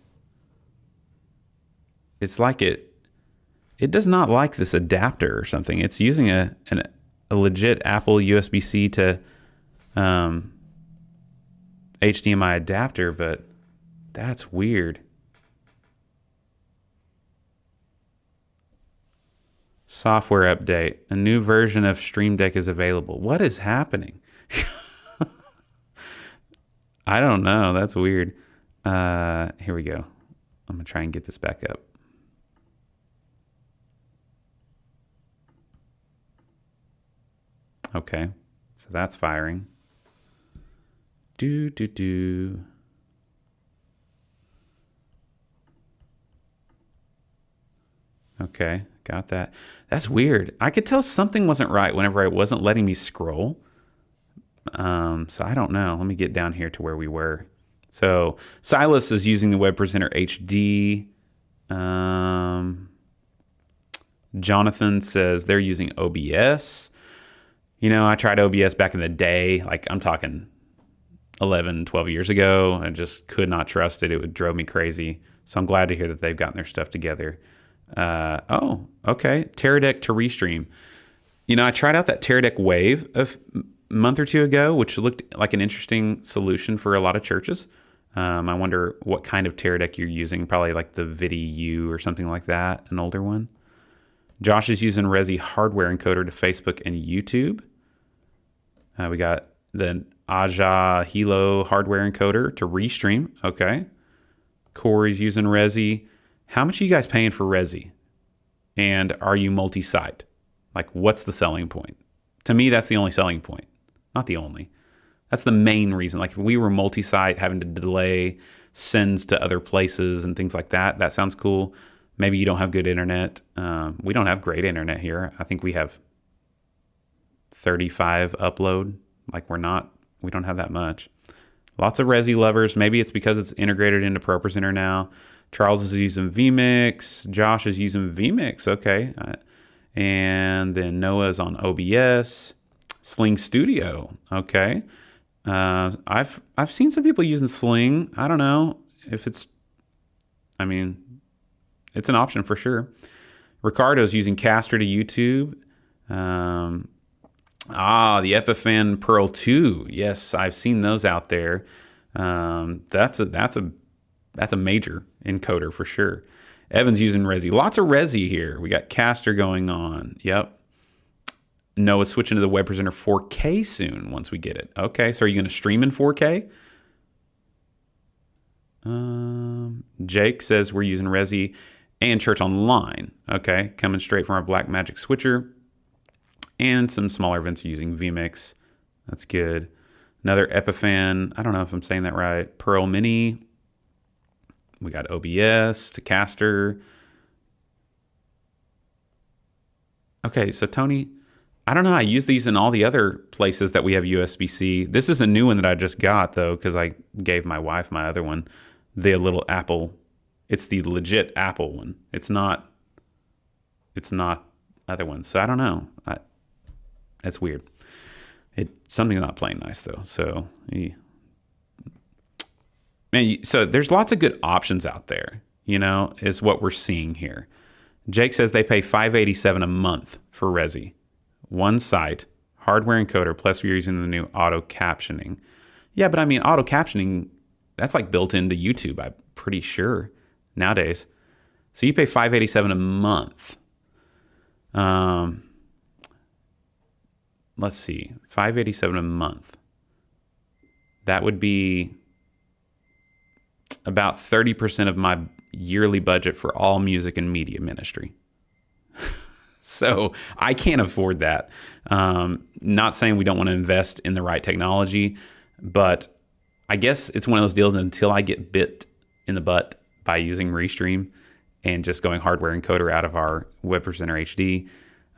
It's like it does not like this adapter or something. It's using a legit Apple USB-C to HDMI adapter, but that's weird. Software update. A new version of Stream Deck is available. What is happening? I don't know. That's weird. Here we go. I'm going to try and get this back up. Okay. So that's firing. Do. Okay, got that. That's weird. I could tell something wasn't right whenever it wasn't letting me scroll. So I don't know. Let me get down here to where we were. So Silas is using the ProPresenter HD. Jonathan says they're using OBS. You know, I tried OBS back in the day. Like I'm talking 11, 12 years ago. I just could not trust it. It drove me crazy. So I'm glad to hear that they've gotten their stuff together. Oh, okay. Teradek to Restream. You know, I tried out that Teradek Wave a month or two ago, which looked like an interesting solution for a lot of churches. I wonder what kind of Teradek you're using. Probably like the VidiU or something like that, an older one. Josh is using Resi hardware encoder to Facebook and YouTube. We got the Aja Hilo hardware encoder to Restream. Okay. Corey's using Resi. How much are you guys paying for Resi? And are you multi-site? Like, what's the selling point? To me, that's the only selling point. Not the only. That's the main reason. Like, if we were multi-site, having to delay sends to other places and things like that, that sounds cool. Maybe you don't have good internet. We don't have great internet here. I think we have 35 upload. Like, we don't have that much. Lots of Resi lovers. Maybe it's because it's integrated into ProPresenter now. Charles is using vMix. Josh is using vMix. Okay. And then Noah's on OBS. Sling Studio. Okay. I've seen some people using Sling. I don't know if it's an option for sure. Ricardo's using Caster to YouTube. The Epiphan Pearl 2. Yes, I've seen those out there. That's a major encoder for sure. Evan's using Resi. Lots of Resi here. We got Caster going on. Yep. Noah's switching to the ProPresenter 4K soon once we get it. Okay, so are you going to stream in 4K? Jake says we're using Resi and Church Online. Okay, coming straight from our Blackmagic switcher. And some smaller events are using vMix. That's good. Another Epiphan. I don't know if I'm saying that right. Pearl Mini. We got OBS to Caster. Okay, so Tony, I don't know. I use these in all the other places that we have USB-C. This is a new one that I just got though, because I gave my wife my other one, the little Apple. It's the legit Apple one. It's not other ones. So I don't know. That's weird. Something's not playing nice though. So, so there's lots of good options out there. Is what we're seeing here. Jake says they pay $587 a month for Resi. One site, hardware encoder, plus we're using the new auto captioning. Yeah, but I mean, auto captioning, that's like built into YouTube, I'm pretty sure, nowadays. So you pay $587 a month. Let's see, $587 a month. That would be about 30% of my yearly budget for all music and media ministry. So I can't afford that. Not saying we don't want to invest in the right technology, but I guess it's one of those deals until I get bit in the butt by using Restream and just going hardware encoder out of our ProPresenter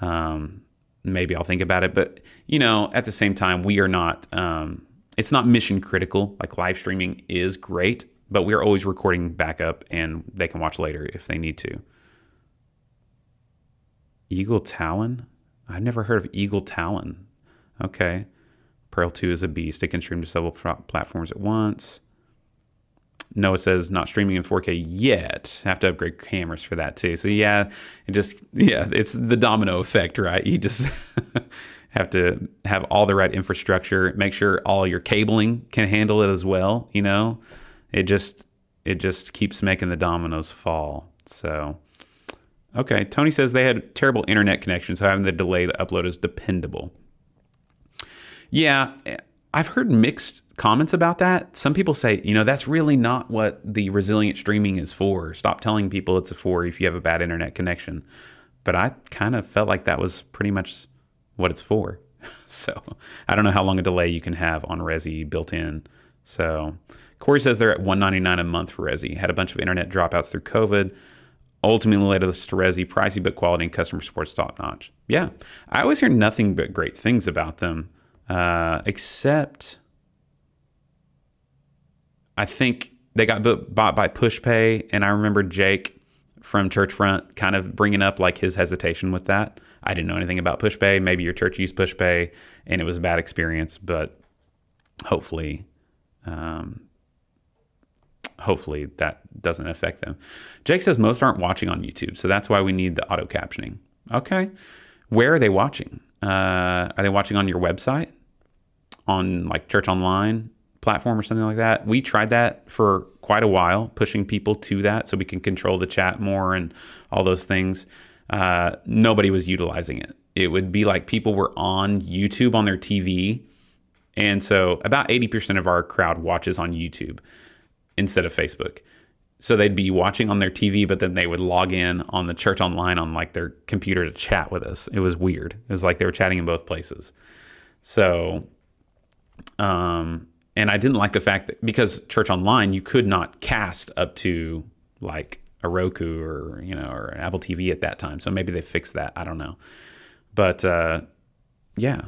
HD. Maybe I'll think about it. But, at the same time, we are not, it's not mission critical. Like live streaming is great, but we're always recording backup and they can watch later if they need to. Eagle Talon? I've never heard of Eagle Talon. Okay. Pearl 2 is a beast. It can stream to several platforms at once. Noah says not streaming in 4K yet. Have to upgrade cameras for that too. So it's the domino effect, right? You just have to have all the right infrastructure. Make sure all your cabling can handle it as well. It just keeps making the dominoes fall. So. Okay, Tony says they had terrible internet connection, so having the delay to upload is dependable. Yeah, I've heard mixed comments about that. Some people say, that's really not what the resilient streaming is for. Stop telling people it's for if you have a bad internet connection. But I kind of felt like that was pretty much what it's for. So I don't know how long a delay you can have on Resi built in. So Corey says they're at $199 a month for Resi. Had a bunch of internet dropouts through COVID. Ultimately led us to Resi, pricey but quality and customer support's top notch. Yeah, I always hear nothing but great things about them, except I think they got bought by PushPay, and I remember Jake from Churchfront kind of bringing up like his hesitation with that. I didn't know anything about PushPay. Maybe your church used PushPay and it was a bad experience, but hopefully that doesn't affect them. Jake says most aren't watching on YouTube, so that's why we need the auto captioning. Okay. Where are they watching? Are they watching on your website? On like Church Online platform or something like that? We tried that for quite a while, pushing people to that so we can control the chat more and all those things. Nobody was utilizing it. It would be like people were on YouTube on their TV. And so about 80% of our crowd watches on YouTube instead of Facebook. So they'd be watching on their TV, but then they would log in on the Church Online on like their computer to chat with us. It was weird. It was like they were chatting in both places. So, and I didn't like the fact that because Church Online, you could not cast up to like a Roku or, or an Apple TV at that time. So maybe they fixed that. I don't know. But, yeah.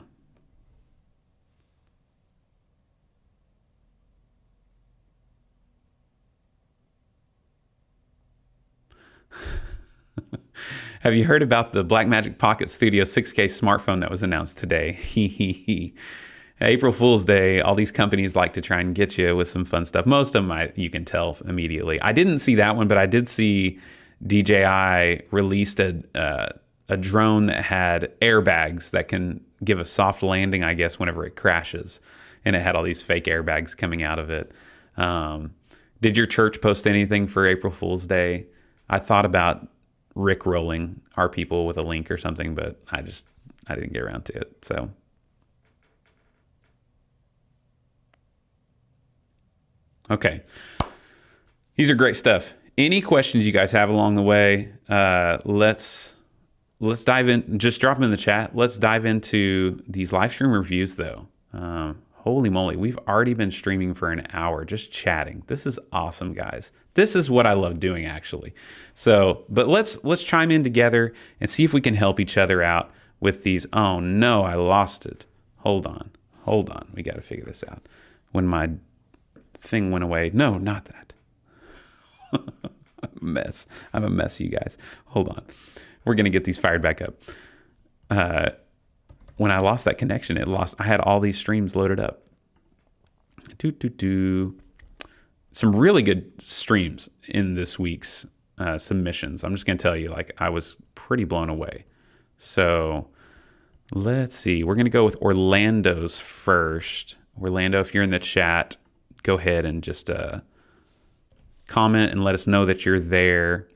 Have you heard about the Blackmagic Pocket Studio 6K smartphone that was announced today? April Fool's Day, all these companies like to try and get you with some fun stuff. Most of them you can tell immediately. I didn't see that one, but I did see DJI released a drone that had airbags that can give a soft landing, I guess, whenever it crashes. And it had all these fake airbags coming out of it. Did your church post anything for April Fool's Day? I thought about rickrolling our people with a link or something, but I didn't get around to it. So okay, these are great stuff. Any questions you guys have along the way, let's dive in. Just drop them in the chat. Let's dive into these live stream reviews though. Holy moly, we've already been streaming for an hour, just chatting. This is awesome, guys. This is what I love doing, actually. So, but let's chime in together and see if we can help each other out with these. Oh no, I lost it. Hold on. We got to figure this out. When my thing went away. No, not that. I'm a mess, you guys. Hold on. We're going to get these fired back up. When I lost that connection, I had all these streams loaded up. Some really good streams in this week's submissions. I'm just going to tell you, like, I was pretty blown away. So let's see. We're going to go with Orlando's first. Orlando, if you're in the chat, go ahead and just comment and let us know that you're there.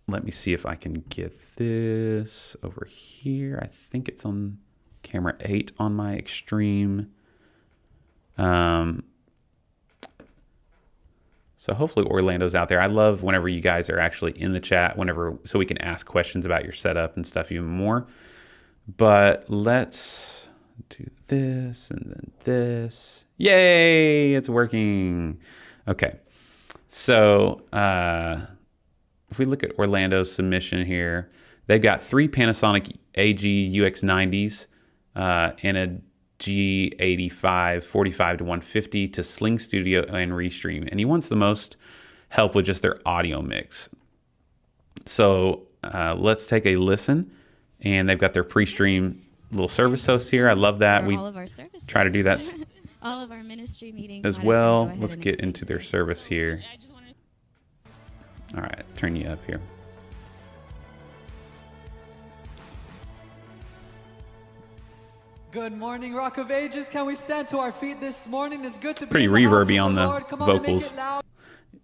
Let me see if I can get this over here. I think it's on camera 8 on my Extreme. So hopefully Orlando's out there. I love whenever you guys are actually in the chat, so we can ask questions about your setup and stuff even more. But let's do this and then this. Yay, it's working. Okay, so if we look at Orlando's submission here, they've got 3 Panasonic AG UX90s and a G85 45-150 to Sling Studio and Restream, and he wants the most help with just their audio mix. So let's take a listen. And they've got their pre-stream little service hosts here. I love that. We try to do that all of our ministry meetings as well. Let's get into their service here. All right, turn you up here. Good morning, Rock of Ages. Can we stand to our feet this morning? It's good to be pretty reverby on the vocals.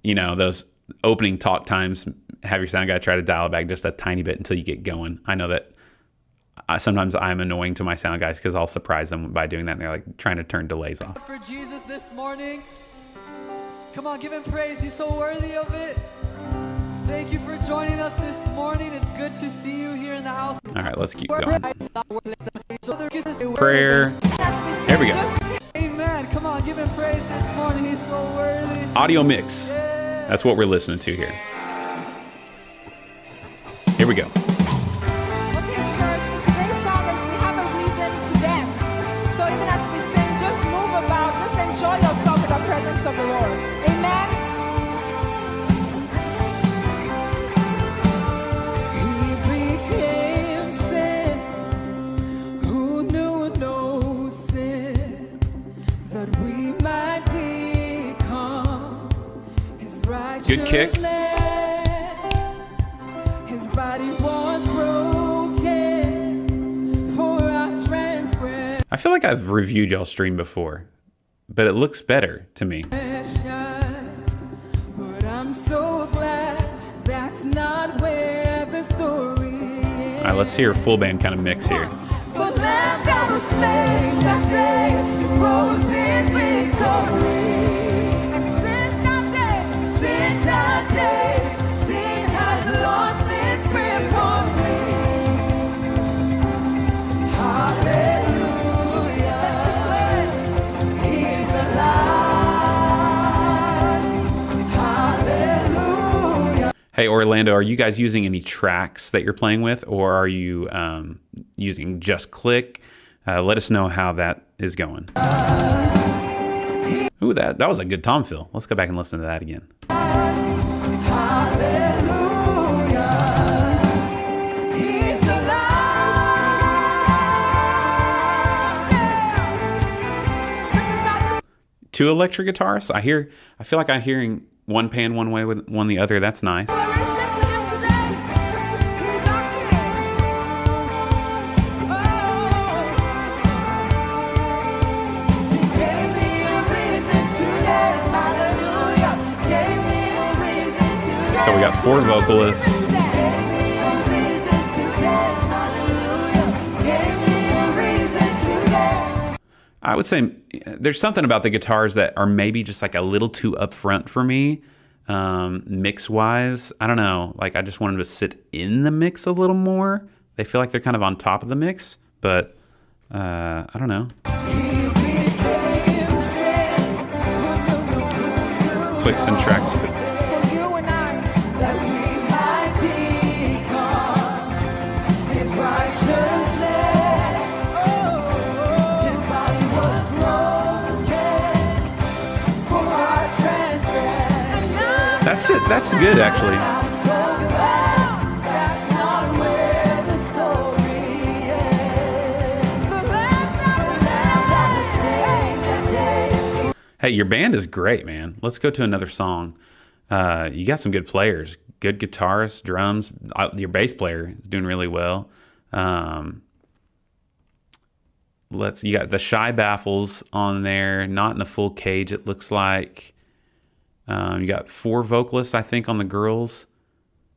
You know, those opening talk times, have your sound guy try to dial it back just a tiny bit until you get going. I know that sometimes I'm annoying to my sound guys because I'll surprise them by doing that, and they're like trying to turn delays off. For Jesus this morning. Come on, give him praise. He's so worthy of it. Thank you for joining us this morning. It's good to see you here in the house. All right, let's keep going. Prayer. There we go. Amen. Come on, give him praise this morning. He's so worthy. Audio mix. That's what we're listening to here. Here we go. Okay, church, today's song is we have a reason to dance. So even as we sing, just move about, just enjoy yourself in the presence of the Lord. Amen. He became sin, who knew no sin, that we might become his righteousness. Good kick. His body was broken for our transgression. I feel like I've reviewed y'all's stream before, but it looks better to me. But I'm so glad that's not where the story ends. All right, let's hear a full band kind of mix here. The Lamb that was slain that day, he rose in victory. And since that day, sin has lost its grip on me. Hallelujah. Let's declare it. He is alive. Hallelujah. Hey, Orlando, are you guys using any tracks that you're playing with, or are you using just click? Let us know how that is going. Ooh, that was a good tom fill. Let's go back and listen to that again. Hallelujah. He's alive. 2 electric guitars. I feel like I'm hearing one pan one way with one the other. That's nice. So we got 4 vocalists. I would say there's something about the guitars that are maybe just like a little too upfront for me, mix-wise. I don't know. Like I just want them to sit in the mix a little more. They feel like they're kind of on top of the mix, but I don't know. Clicks and tracks too. That's it. That's good, actually. Hey, your band is great, man. Let's go to another song. You got some good players, good guitarists, drums. Your bass player is doing really well. You got the Shy Baffles on there, not in a full cage, it looks like. You got 4 vocalists, I think, on the girls,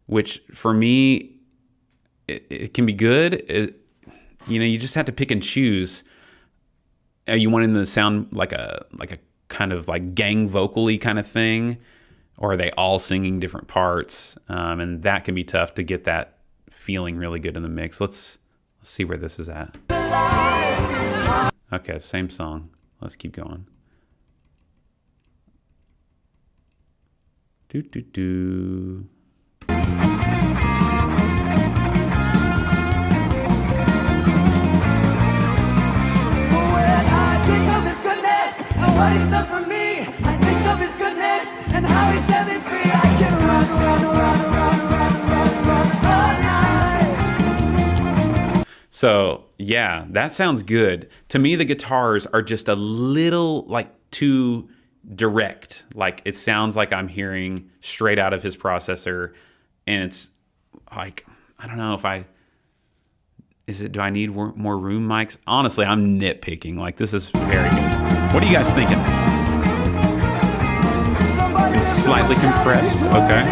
which for me, it can be good. You just have to pick and choose. Are you wanting them to sound like a kind of like gang vocally kind of thing, or are they all singing different parts? And that can be tough to get that feeling really good in the mix. Let's see where this is at. Okay, same song. Let's keep going. Do do do. What he's done for me, I think of his goodness and how he set me free. I can run all night. So yeah, that sounds good. To me, the guitars are just a little like too direct. Like it sounds like I'm hearing straight out of his processor, and it's like, I don't know if do I need more room mics? Honestly, I'm nitpicking. Like this is very good. What are you guys thinking? Seems slightly compressed. Okay.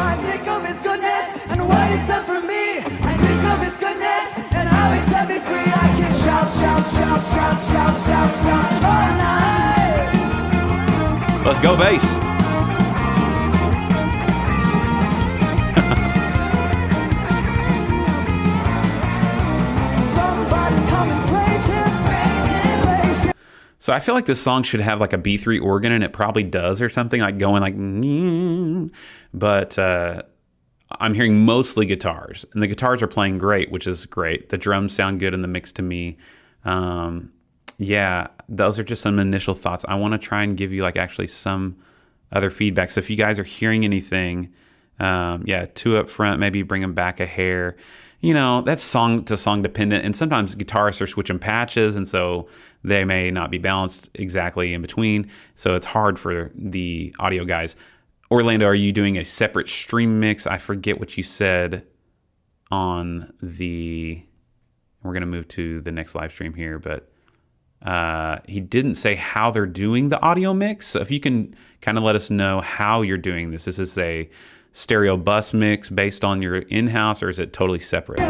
I think of his goodness and what he's done for me. I think of his goodness and how he set me free. I can shout, shout, shout, shout, shout, shout, shout all night. Let's go, bass. So I feel like this song should have like a B3 organ, and it probably does or something, like going like, but I'm hearing mostly guitars, and the guitars are playing great, which is great. The drums sound good in the mix to me. Yeah, those are just some initial thoughts. I want to try and give you like actually some other feedback. So if you guys are hearing anything, 2 up front, maybe bring them back a hair. That's song to song dependent, and sometimes guitarists are switching patches, and so they may not be balanced exactly in between. So it's hard for the audio guys. Orlando, are you doing a separate stream mix? I forget what you said on the... We're going to move to the next live stream here, but he didn't say how they're doing the audio mix. So if you can kind of let us know how you're doing this. Is this a stereo bus mix based on your in-house, or is it totally separate?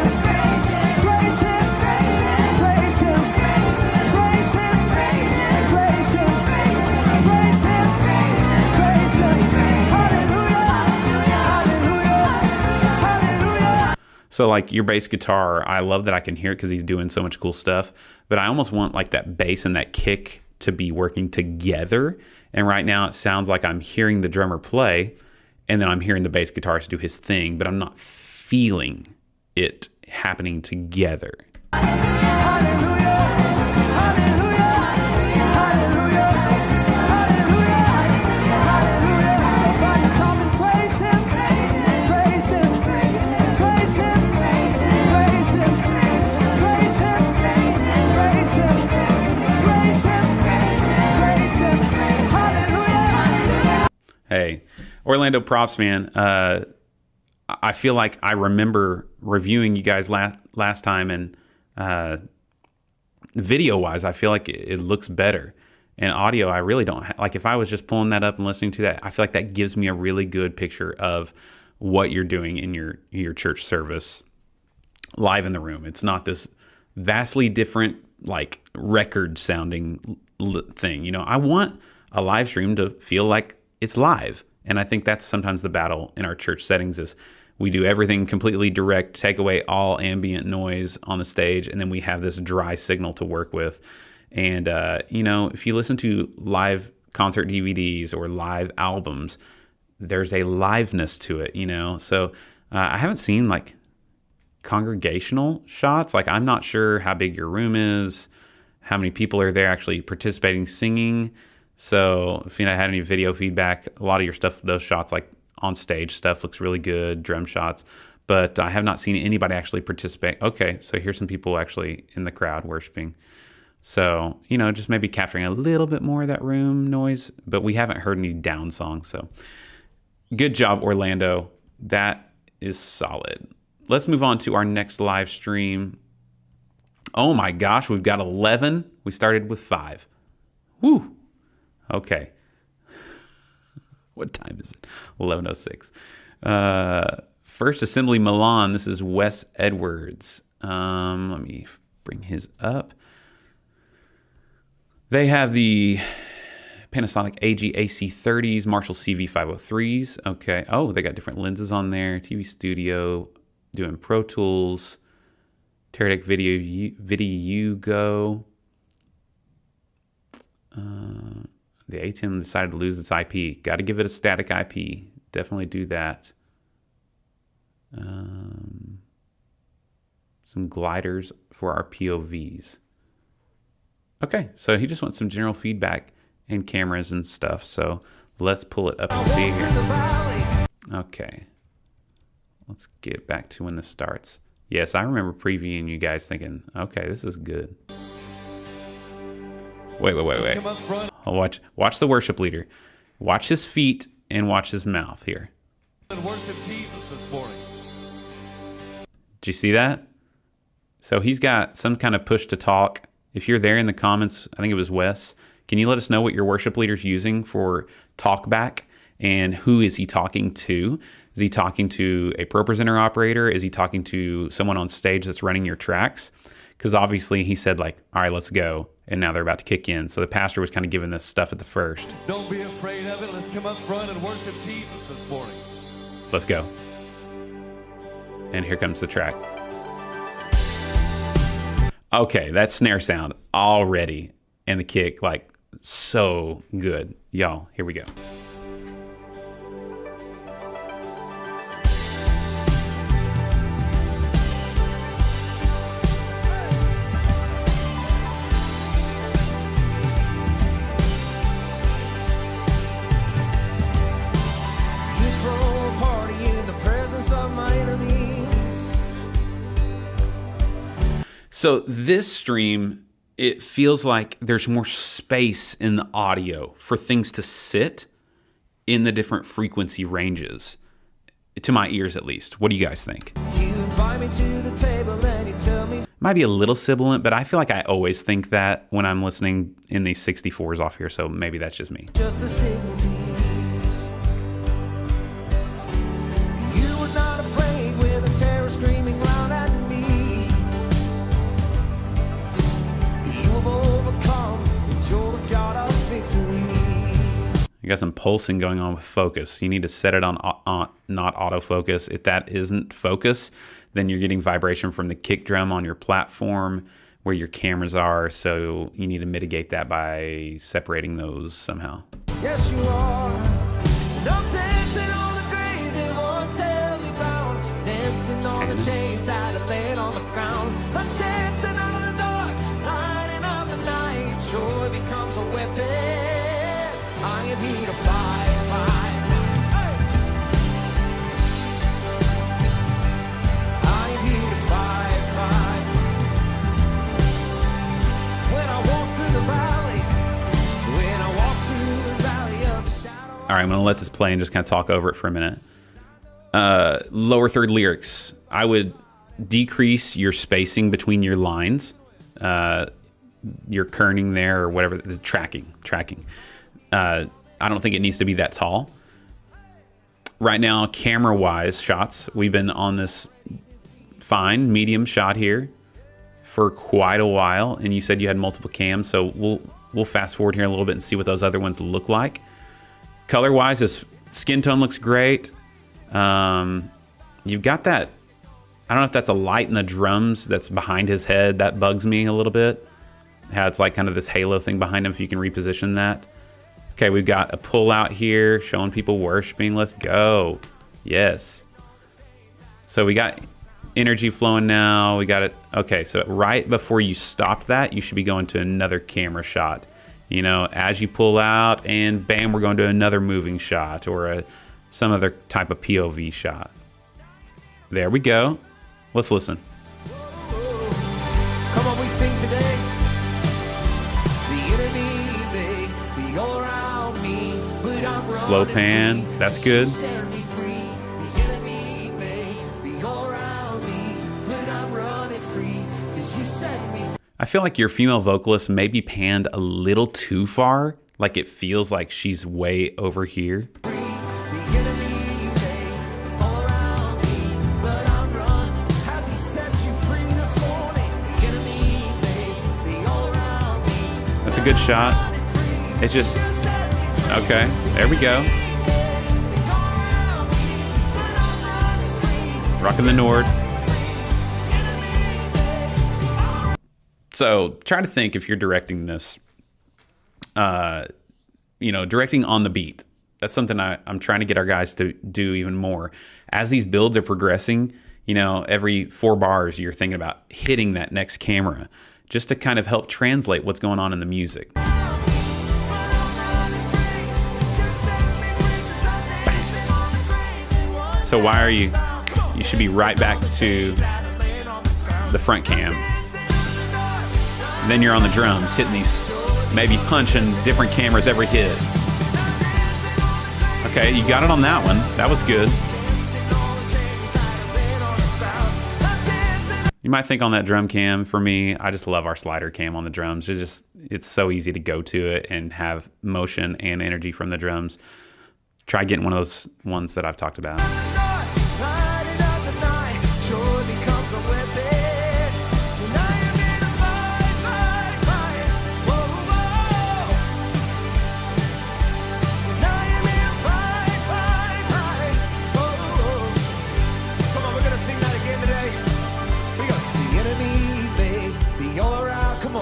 So like your bass guitar, I love that I can hear it because he's doing so much cool stuff, but I almost want like that bass and that kick to be working together. And right now it sounds like I'm hearing the drummer play, and then I'm hearing the bass guitarist do his thing, but I'm not feeling it happening together. Hey, Orlando, props, man. I feel like I remember reviewing you guys last time, and video-wise, I feel like it looks better. And audio, I really don't like. If I was just pulling that up and listening to that, I feel like that gives me a really good picture of what you're doing in your church service live in the room. It's not this vastly different, like record sounding thing. I want a live stream to feel like it's live. And I think that's sometimes the battle in our church settings is we do everything completely direct, take away all ambient noise on the stage, and then we have this dry signal to work with. And, if you listen to live concert DVDs or live albums, there's a liveness to it, So I haven't seen like congregational shots. Like I'm not sure how big your room is, how many people are there actually participating, singing. So if you had any video feedback, a lot of your stuff, those shots like on stage stuff looks really good, drum shots, but I have not seen anybody actually participate. Okay, so here's some people actually in the crowd worshiping. So, you know, just maybe capturing a little bit more of that room noise, but we haven't heard any down songs. So good job, Orlando. That is solid. Let's move on to our next live stream. Oh my gosh, we've got 11. We started with 5. Woo. Okay. What time is it? 11:06. First Assembly Milan. This is Wes Edwards. Let me bring his up. They have the Panasonic AG AC30s, Marshall CV503s. Okay. Oh, they got different lenses on there. TV Studio, doing Pro Tools, Teradek Video Go. The ATEM decided to lose its IP. Got to give it a static IP. Definitely do that. Some gliders for our POVs. Okay, so he just wants some general feedback and cameras and stuff. So let's pull it up and see here. Okay. Let's get back to when this starts. Yes, I remember previewing you guys thinking, okay, this is good. Wait. Watch the worship leader. Watch his feet and watch his mouth here. Worship Jesus this morning. Did you see that? So he's got some kind of push to talk. If you're there in the comments, I think it was Wes, can you let us know what your worship leader's using for talkback and who is he talking to? Is he talking to a ProPresenter operator? Is he talking to someone on stage that's running your tracks? Because obviously he said like, all right, let's go. And now they're about to kick in. So the pastor was kind of giving this stuff at the first. Don't be afraid of it. Let's come up front and worship Jesus this morning. Let's go. And here comes the track. Okay, that snare sound already. And the kick, like, so good. Y'all, here we go. So this stream, it feels like there's more space in the audio for things to sit in the different frequency ranges, to my ears at least. What do you guys think? You invite me to the table and you tell me. Might be a little sibilant, but I feel like I always think that when I'm listening in these 64s off here, so maybe that's just me. Just the signatures. You were not afraid with a terror screaming loud at me. You have overcome, you're the God of victory. You got some pulsing going on with focus. You need to set it on not autofocus. If that isn't focus, then you're getting vibration from the kick drum on your platform where your cameras are. So you need to mitigate that by separating those somehow. Yes, you are. And I'm dancing on the grave that once held me bound. Dancing on the chains that are laid on the ground. I'm dancing out of the dark, lighting up the night. Joy becomes a weapon. I am here to fight, fight. Hey. I am here to fight, fight. When I walk through the valley, when I walk through the valley of the shadow. All right, I'm going to let this play and just kind of talk over it for a minute. Lower third lyrics. I would decrease your spacing between your lines, your kerning there or whatever, the tracking. I don't think it needs to be that tall. Right now, camera-wise shots, we've been on this fine medium shot here for quite a while, and you said you had multiple cams, so we'll fast forward here a little bit and see what those other ones look like. Color-wise, this skin tone looks great. You've got that, I don't know if that's a light in the drums that's behind his head. That bugs me a little bit. How it's like kind of this halo thing behind him, if you can reposition that. Okay, we've got a pull out here showing people worshiping. Let's go. Yes. So we got energy flowing now. We got it. Okay, so right before you stopped that, you should be going to another camera shot. You know, as you pull out and bam, we're going to another moving shot or some other type of POV shot. There we go. Let's listen. Come on, we sing today. The enemy may be all around me, but I'm Slow pan. That's good. set me free. The enemy may be all around me, but I'm running free, 'cause you set me free. I feel like your female vocalist may be panned a little too far. Like it feels like she's way over here. The enemy may be all around me, but I'm running. Has he set you free this morning? The enemy may be all around me. That's a good shot. It's just, okay, there we go. Rocking the Nord. So try to think if you're directing this, you know, directing on the beat. That's something I'm trying to get our guys to do even more. As these builds are progressing, you know, every 4 bars, you're thinking about hitting that next camera just to kind of help translate what's going on in the music. So why are you should be right back to the front cam. And then you're on the drums, hitting these, maybe punching different cameras every hit. Okay, you got it on that one. That was good. You might think on that drum cam, for me, I just love our slider cam on the drums. It's so easy to go to it and have motion and energy from the drums. Try getting one of those ones that I've talked about.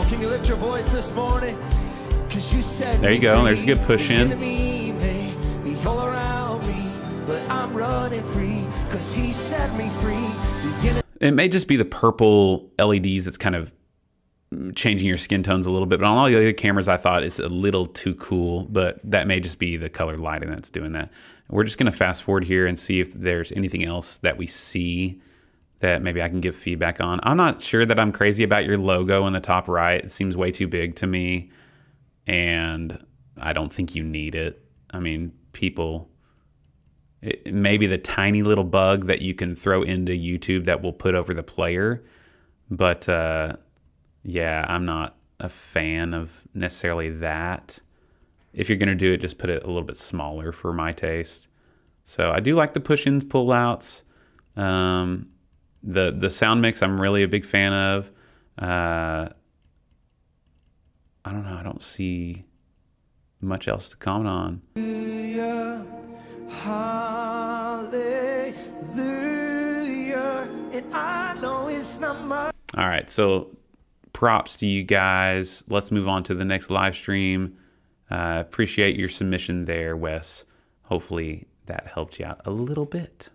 Can you lift your voice this morning? 'Cause you said there you go. There's a good push in. Be all around me, but I'm running free 'cause he set me free. It may just be the purple LEDs that's kind of changing your skin tones a little bit, but on all the other cameras I thought it's a little too cool, but that may just be the color lighting that's doing that. We're just going to fast forward here and see if there's anything else that we see that maybe I can give feedback on. I'm not sure that I'm crazy about your logo in the top right. It seems way too big to me, and I don't think you need it. I mean, people, it may be the tiny little bug that you can throw into YouTube that will put over the player, but yeah, I'm not a fan of necessarily that. If you're gonna do it, just put it a little bit smaller for my taste. So I do like the push-ins, pull-outs. The sound mix I'm really a big fan of. I don't know. I don't see much else to comment on. Hallelujah, hallelujah, and I know it's not much. All right, so props to you guys. Let's move on to the next live stream. Appreciate your submission there, Wes. Hopefully that helped you out a little bit.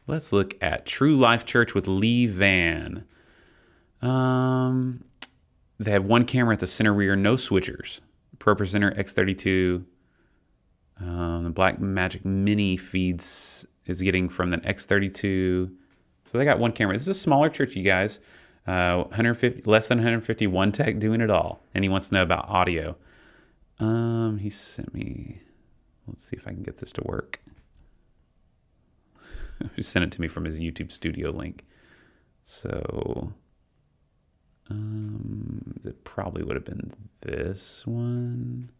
Let's look at True Life Church with Lee Van. They have one camera at the center rear, no switchers. ProPresenter X32. The Black Magic Mini feeds is getting from the X32. So they got one camera. This is a smaller church, you guys. 150, less than 150, one tech doing it all. And he wants to know about audio. He sent me, let's see if I can get this to work. He sent it to me from his YouTube studio link. So it probably would have been this one.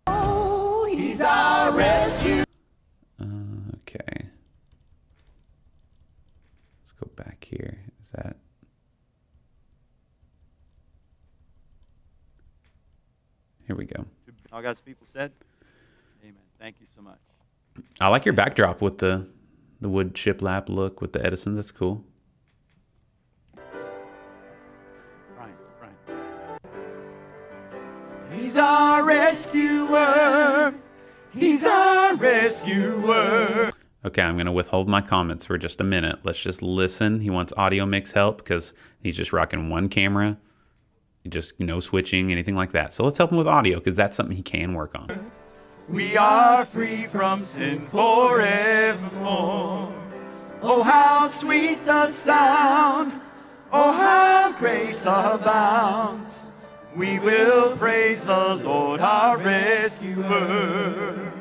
Oh, he's our rescue. Okay. Let's go back here. Is that? Here we go. All God's people said, amen. Thank you so much. I like your backdrop with the wood shiplap look with the Edison. That's cool. Brian. He's our rescuer. He's our rescuer. Okay, I'm going to withhold my comments for just a minute. Let's just listen. He wants audio mix help because he's just rocking one camera. Just no switching, anything like that. So let's help him with audio because that's something he can work on. We are free from sin forevermore. Oh, how sweet the sound. Oh, how grace abounds. We will praise the Lord, our rescuer.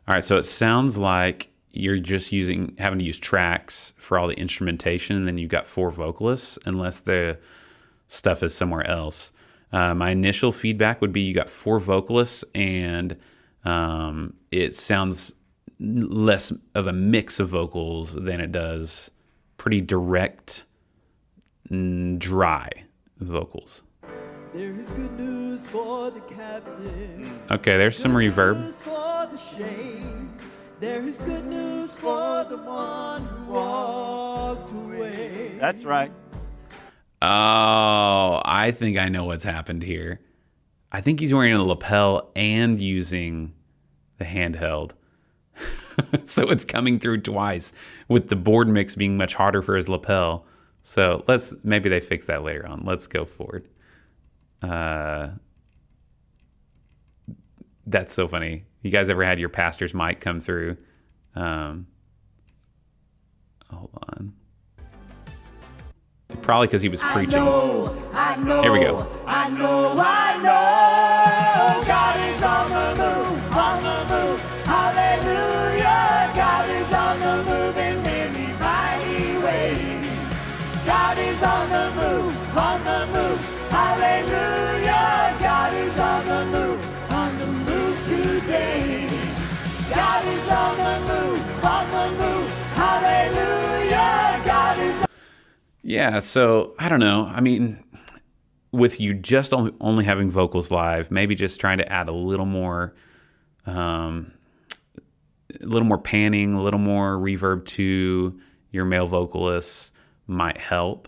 All right, so it sounds like you're just having to use tracks for all the instrumentation, and then you've got 4 vocalists, unless the stuff is somewhere else. My initial feedback would be you got 4 vocalists, and it sounds less of a mix of vocals than it does pretty direct, dry vocals. There is good news for the captain. Okay, there's some reverb. Good news for the shame. There is good news for the one who walked away. That's right. Oh, I think I know what's happened here. I think he's wearing a lapel and using the handheld. So it's coming through twice, with the board mix being much harder for his lapel. So maybe they fix that later on. Let's go forward. That's so funny. You guys ever had your pastor's mic come through? Hold on. Probably because he was preaching. I know, Here we go. I know, God is on the move, hallelujah. God is on the move in many mighty ways. God is on the move, hallelujah. God is on the move today. God is on the move, hallelujah. God is Yeah, so I don't know. I mean, with you just only having vocals live, maybe just trying to add a little more panning, a little more reverb to your male vocalists might help,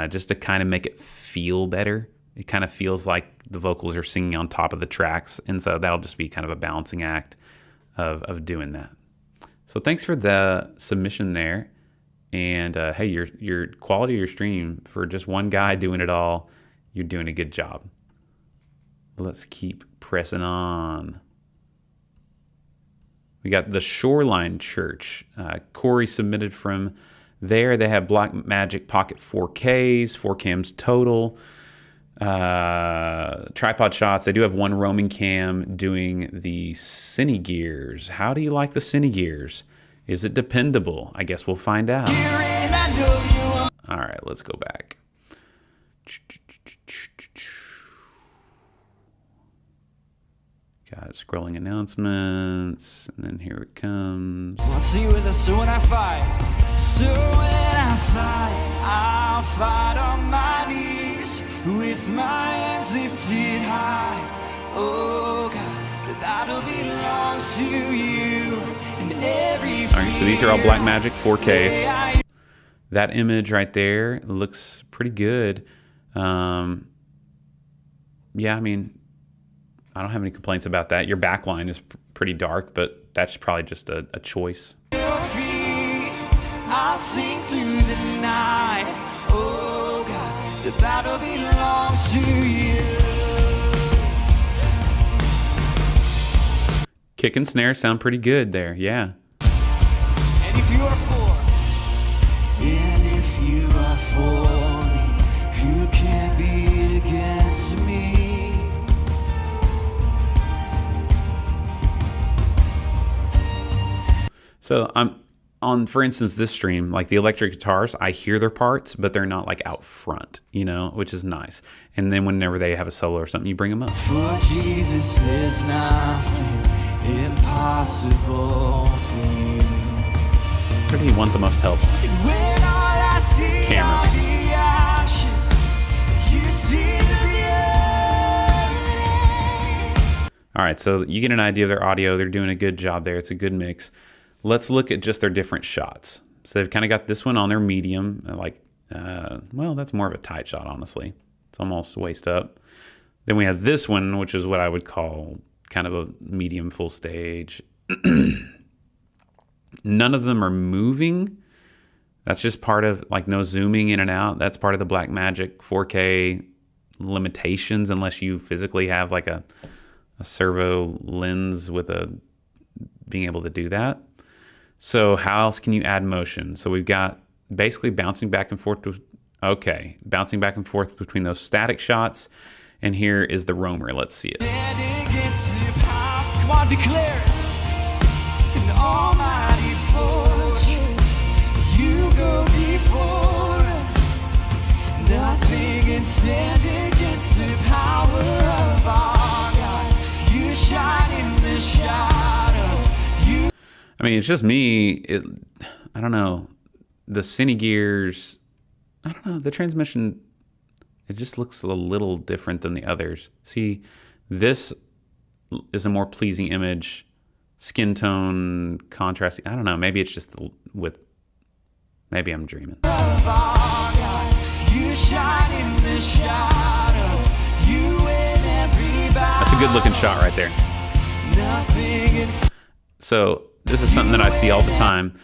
just to kind of make it feel better. It kind of feels like the vocals are singing on top of the tracks, and so that'll just be kind of a balancing act of doing that. So thanks for the submission there. And hey, your quality of your stream, for just one guy doing it all, you're doing a good job. Let's keep pressing on. We got the Shoreline Church. Corey submitted from there. They have Blackmagic Pocket 4Ks, 4 cams total. Tripod shots. They do have one roaming cam doing the Cine Gears. How do you like the Cine Gears? Is it dependable? I guess we'll find out. All right, let's go back. Got scrolling announcements, and then here it comes. see with us, so when I fight, I'll fight on my knees with my hands lifted high. Oh God, the battle belongs to you and every. All right, so these are all Blackmagic 4Ks. That image right there looks pretty good. Yeah, I mean, I don't have any complaints about that. Your backline is pretty dark, but that's probably just a choice. I'll sing through the night. Oh God, the battle belongs to you. Kick and snare sound pretty good there, yeah. And if you are for me, who can be against me? So I'm on, for instance, this stream, like the electric guitars, I hear their parts, but they're not like out front, you know, which is nice. And then whenever they have a solo or something, you bring them up. For Jesus, there's nothing impossible for you. Where do you want the most help on? When all I see Cameras. are the ashes, you see the beauty. All right, so you get an idea of their audio. They're doing a good job there. It's a good mix. Let's look at just their different shots. So they've kind of got this one on their medium, well, that's more of a tight shot, honestly. It's almost waist up. Then we have this one, which is what I would call kind of a medium full stage. None of them are moving. That's just part of, like, no zooming in and out. That's part of the Blackmagic 4K limitations, unless you physically have like a servo lens with being able to do that. So how else can you add motion? So we've got basically bouncing back and forth. Bouncing back and forth between those static shots. And here is the roamer. Let's see it. And against the power, come on, declare it. An almighty fortress, you go before us. Nothing can stand against the power of our God. You shine in the shadows. I mean, it's just me. I don't know. The Cine Gears, I don't know. The transmission, it just looks a little different than the others. See, this is a more pleasing image. Skin tone, contrast. I don't know. Maybe it's just maybe I'm dreaming. You shine in the shadows. You and everybody. That's a good looking shot right there. Nothing is. So this is something that I see all the time.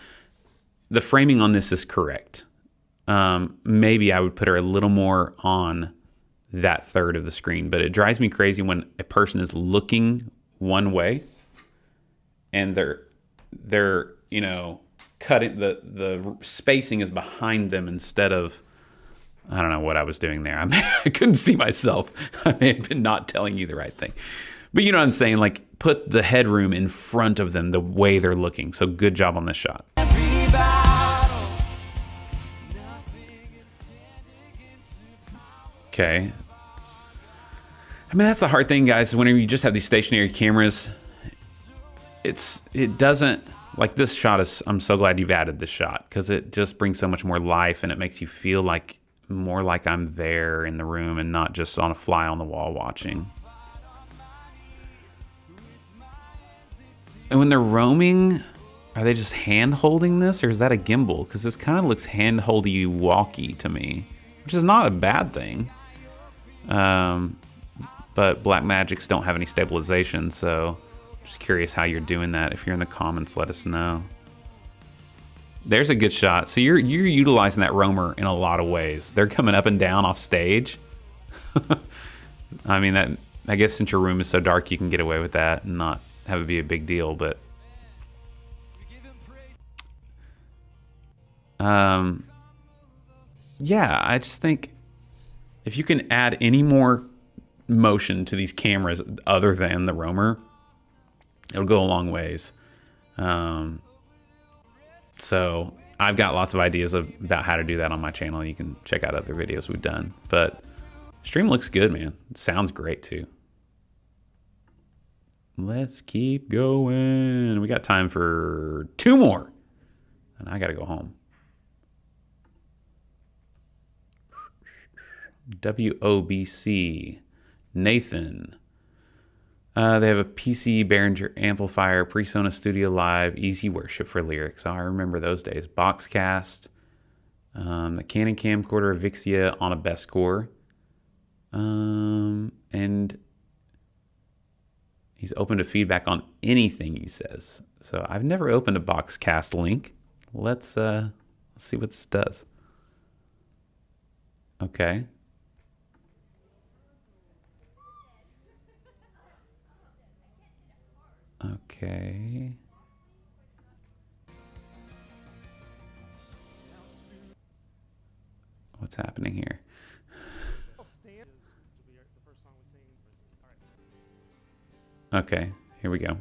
The framing on this is correct. Maybe I would put her a little more on that third of the screen, but it drives me crazy when a person is looking one way and they're cutting the spacing is behind them instead of, I don't know what I was doing there. I couldn't see myself. I may have been not telling you the right thing. But you know what I'm saying? Like, put the headroom in front of them the way they're looking. So good job on this shot. Okay. I mean, that's the hard thing, guys. Whenever you just have these stationary cameras, it doesn't, like this shot is, I'm so glad you've added this shot because it just brings so much more life and it makes you feel like more like I'm there in the room and not just on a fly on the wall watching. And when they're roaming, are they just hand holding this or is that a gimbal? Because this kind of looks hand holdy walky to me, which is not a bad thing. But Blackmagics don't have any stabilization, so just curious how you're doing that. If you're in the comments, let us know. There's a good shot. So you're utilizing that roamer in a lot of ways. They're coming up and down off stage. I mean, I guess since your room is so dark, you can get away with that and not have it be a big deal. But yeah, I just think if you can add any more motion to these cameras other than the roamer, it'll go a long ways. So I've got lots of ideas about how to do that on my channel. You can check out other videos we've done. But stream looks good, man. It sounds great too. Let's keep going. We got time for 2 more. And I got to go home. WOBC. Nathan. They have a PC Behringer amplifier, PreSonus Studio Live, Easy Worship for lyrics. Oh, I remember those days. Boxcast, the Canon camcorder, Vixia on a Bestcore, and he's open to feedback on anything, he says. So I've never opened a Boxcast link. Let's see what this does. Okay. Okay. What's happening here? Okay, here we go.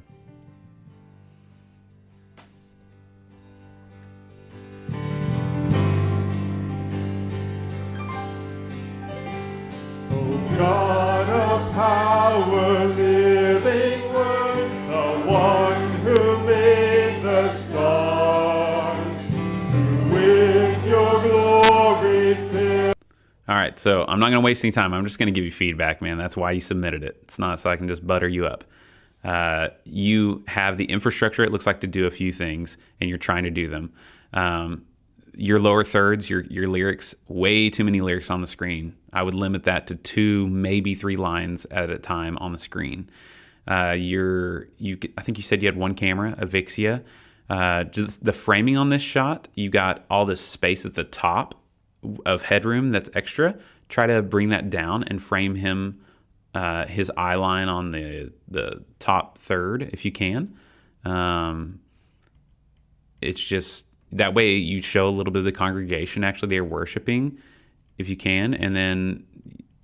Oh God of power, living word, the one who made the stars, who with your glory fill. All right, so I'm not going to waste any time. I'm just going to give you feedback, man. That's why you submitted it. It's not so I can just butter you up. You have the infrastructure, it looks like, to do a few things, and you're trying to do them. Your lower thirds, your lyrics, way too many lyrics on the screen. I would limit that to 2, maybe 3 lines at a time on the screen. I think you said you had 1 camera, a Vixia. Just the framing on this shot, you got all this space at the top of headroom that's extra. Try to bring that down and frame him, his eye line on the top third if you can. It's just that way you show a little bit of the congregation actually they're worshiping if you can, and then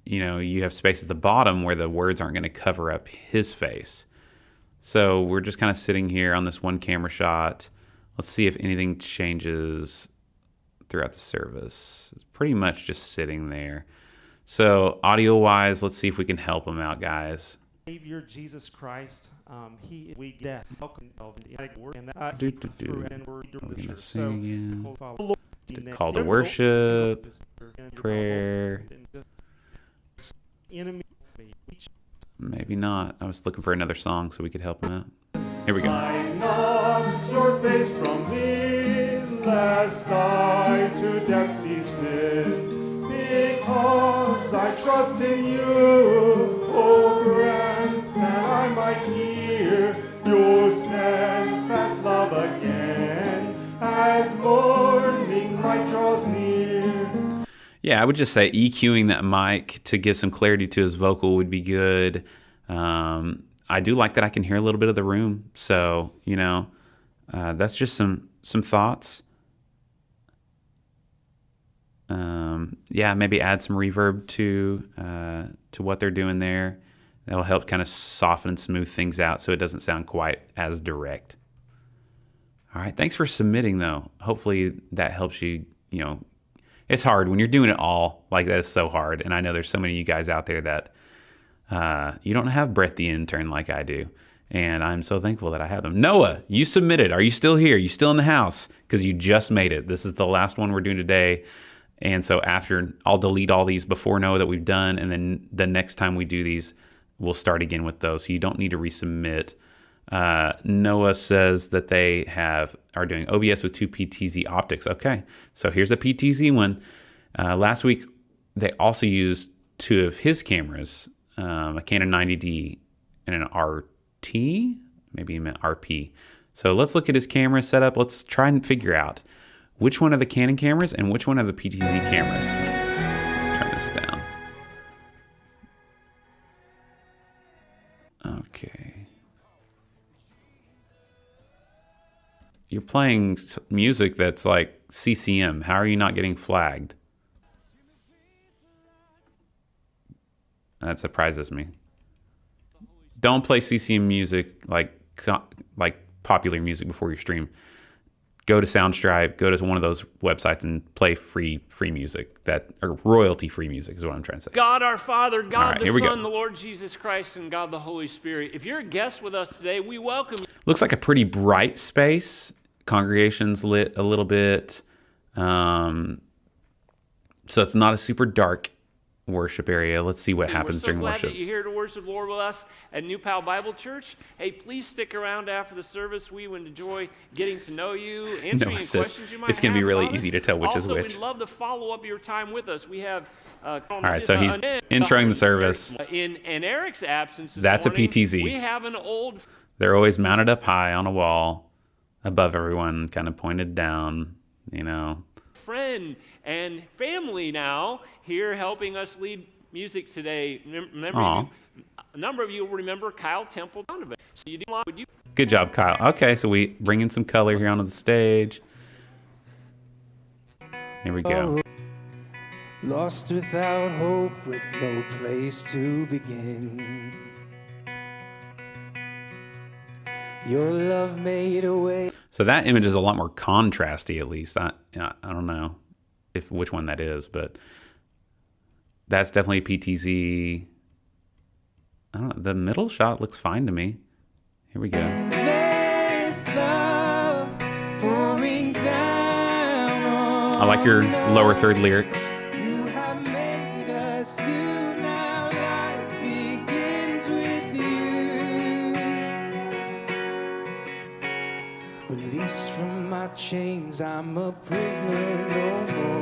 you have space at the bottom where the words aren't going to cover up his face. So we're just kind of sitting here on this one camera shot. Let's see if anything changes throughout the service. It's pretty much just sitting there. So audio wise, let's see if we can help him out, guys. Savior Jesus Christ, he we get welcome of the word and We're gonna sing again. Call to worship, prayer. Maybe not. I was looking for another song so we could help him out. Here we go. Hide not your face from me, lest I to depths descend, because I trust in you, O grant that I might hear your steadfast love again, as morning light draws near. Yeah, I would just say EQing that mic to give some clarity to his vocal would be good. I do like that I can hear a little bit of the room. So, that's just some thoughts. Maybe add some reverb to what they're doing there. That'll help kind of soften and smooth things out so it doesn't sound quite as direct. All right, thanks for submitting, though. Hopefully that helps you, It's hard when you're doing it all. Like, that is so hard. And I know there's so many of you guys out there that you don't have Brett the intern like I do. And I'm so thankful that I have them. Noah, you submitted. Are you still here? You still in the house? Because you just made it. This is the last one we're doing today. And so I'll delete all these before Noah that we've done. And then the next time we do these, we'll start again with those. So you don't need to resubmit. Noah says that they are doing OBS with 2 PTZ optics. Okay, so here's a PTZ one. Last week, they also used 2 of his cameras, a Canon 90D and an RT, maybe he meant RP. So let's look at his camera setup. Let's try and figure out which one are the Canon cameras and which one are the PTZ cameras. Turn this down. Okay. You're playing music that's like CCM. How are you not getting flagged? That surprises me. Don't play CCM music like popular music before your stream. Go to Soundstripe, go to one of those websites and play free music or royalty-free music is what I'm trying to say. God our Father, God the the Son, the Lord Jesus Christ, and God the Holy Spirit. If you're a guest with us today, we welcome you. Looks like a pretty bright space. Congregation's lit a little bit. So it's not a super dark worship area. Let's see what happens during worship. We're so glad that you're here to worship the Lord with us at New Pal Bible Church. Hey, please stick around after the service. We would enjoy getting to know you, answering any questions you might have. It's going to be really easy to tell which is which. Also, we'd love to follow up your time with us. We have... all right, so he's introing the service. In Eric's absence That's morning, a PTZ. We have an old... They're always mounted up high on a wall above everyone, kind of pointed down, friend and family now here helping us lead music today. A number of you will remember Kyle Temple Donovan. So Good job, Kyle. Okay, so we bring in some color here onto the stage. Here we go. Lost without hope, with no place to begin. Your love made a way. So that image is a lot more contrasty, at least. I don't know which one that is, but that's definitely a PTZ. I don't know. The middle shot looks fine to me. Here we go. I like your lower third lyrics. Released from my chains, I'm a prisoner no more.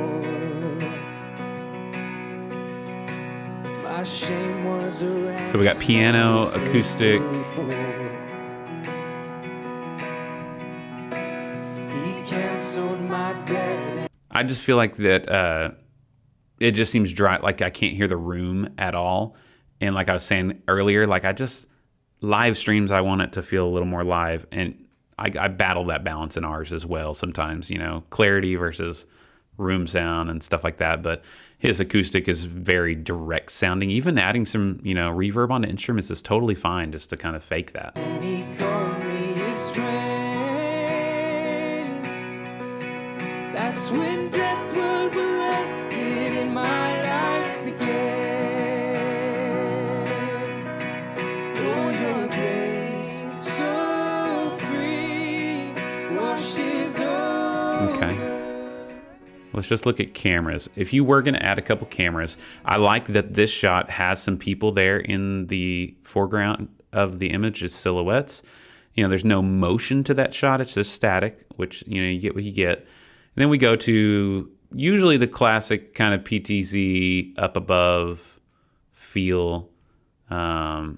My shame was a So we got piano, acoustic. sold my dad. I just feel like that it just seems dry. Like I can't hear the room at all. And like I was saying earlier, like live streams, I want it to feel a little more live. And I battle that balance in ours as well sometimes, you know, clarity versus room sound and stuff like that. But his acoustic is very direct sounding. Even adding some, you know, reverb onto instruments is totally fine just to kind of fake that. And he called me his friend. That's when death was arrested and my life began. Oh, your grace, so free, washes over. Okay. Let's just look at cameras. If you were going to add a couple cameras, I like that this shot has some people there in the foreground of the image as silhouettes. You know, there's no motion to that shot. It's just static, which, you know, you get what you get. And then we go to usually the classic kind of PTZ up above feel. I'm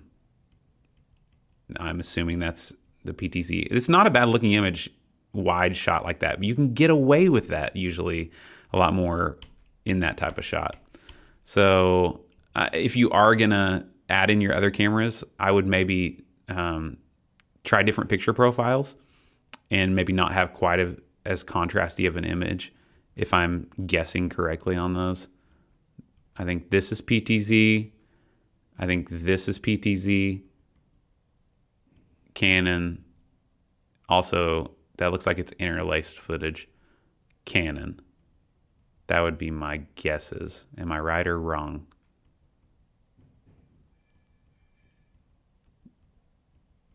assuming that's the PTZ. It's not a bad looking image, wide shot like that. You can get away with that usually a lot more in that type of shot. So if you are gonna add in your other cameras, I would maybe try different picture profiles and maybe not have quite as contrasty of an image if I'm guessing correctly on those. I think this is PTZ. I think this is PTZ. Canon. Also, that looks like it's interlaced footage. Canon. That would be my guesses. Am I right or wrong?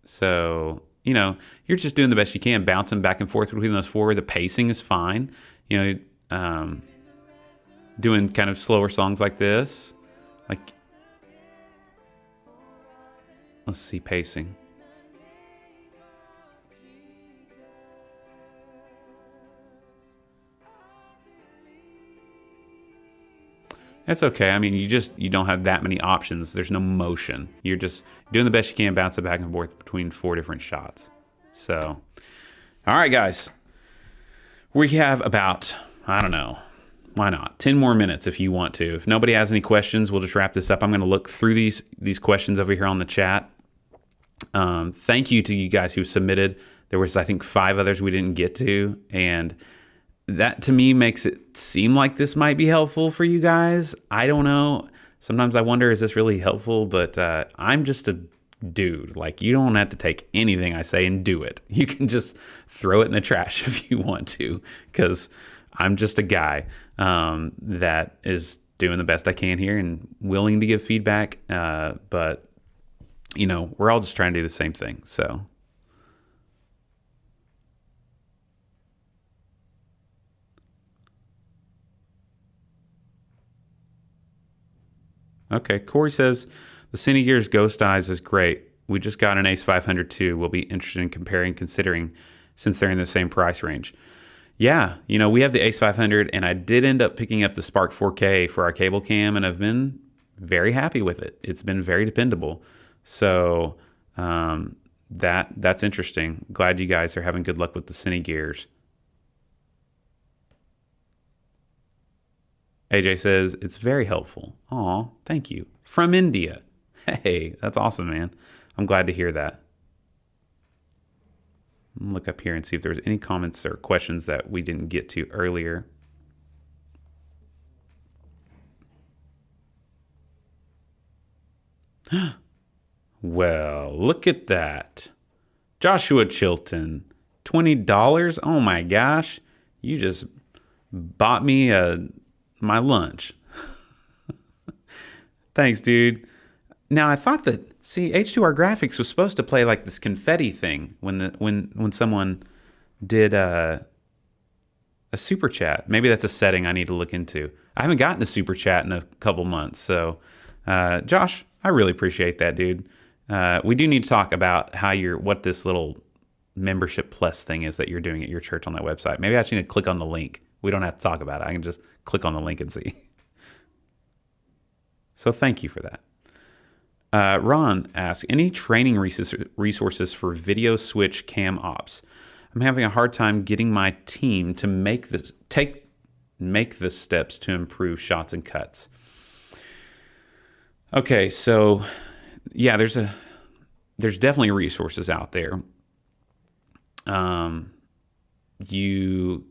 So, you know, you're just doing the best you can, bouncing back and forth between those four. The pacing is fine. You know, doing kind of slower songs like this. Like, let's see, pacing. That's okay. I mean, you don't have that many options. There's no motion. You're just doing the best you can, bouncing back and forth between 4 different shots. So, all right, guys. We have about, I don't know, why not, 10 more minutes if you want to. If nobody has any questions, we'll just wrap this up. I'm going to look through these questions over here on the chat. Thank you to you guys who submitted. There was, I think, 5 others we didn't get to, and that to me makes it seem like this might be helpful for you guys. I don't know. Sometimes I wonder, is this really helpful? But I'm just a dude. Like, you don't have to take anything I say and do it. You can just throw it in the trash if you want to, because I'm just a guy that is doing the best I can here and willing to give feedback. But, you know, we're all just trying to do the same thing. So. Okay, Corey says, the Cinegears Ghost Eyes is great. We just got an Ace 500 too. We'll be interested in comparing, considering, since they're in the same price range. Yeah, you know, we have the Ace 500, and I did end up picking up the Spark 4K for our cable cam, and I've been very happy with it. It's been very dependable. So that's interesting. Glad you guys are having good luck with the Cinegears. AJ says, it's very helpful. Aw, thank you. From India. Hey, that's awesome, man. I'm glad to hear that. Look up here and see if there's any comments or questions that we didn't get to earlier. Well, look at that. Joshua Chilton, $20. Oh my gosh. You just bought me my lunch. Thanks, dude. Now, I thought that, see, H2R Graphics was supposed to play like this confetti thing when someone did a super chat. Maybe that's a setting I need to look into. I haven't gotten a super chat in a couple months. So, Josh, I really appreciate that, dude. We do need to talk about what this little membership plus thing is that you're doing at your church on that website. Maybe I just need to click on the link. We don't have to talk about it. I can just click on the link and see. So thank you for that. Ron asks, any training resources for video switch cam ops? I'm having a hard time getting my team to make the steps to improve shots and cuts. Okay, so yeah, there's definitely resources out there. You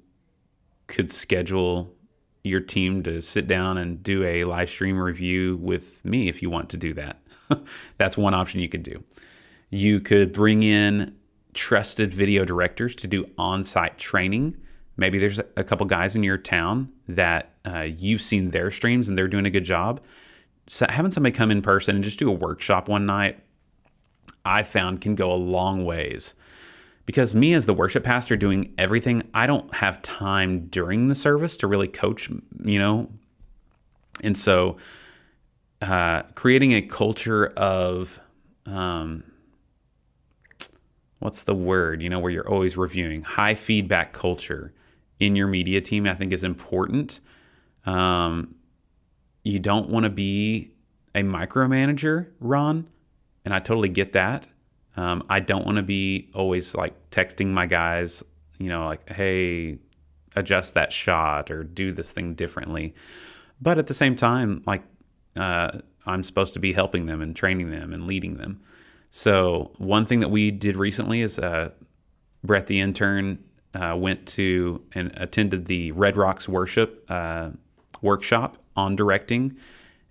could schedule your team to sit down and do a live stream review with me if you want to do that. That's one option you could do. You could bring in trusted video directors to do on-site training. Maybe there's a couple guys in your town that you've seen their streams and they're doing a good job. So having somebody come in person and just do a workshop one night, I found can go a long ways. Because me as the worship pastor doing everything, I don't have time during the service to really coach, And so creating a culture of, what's the word, where you're always reviewing, high feedback culture in your media team, I think is important. You don't want to be a micromanager, Ron, and I totally get that. I don't want to be always like texting my guys, like, hey, adjust that shot or do this thing differently. But at the same time, like, I'm supposed to be helping them and training them and leading them. So one thing that we did recently is Brett, the intern, went to and attended the Red Rocks worship workshop on directing.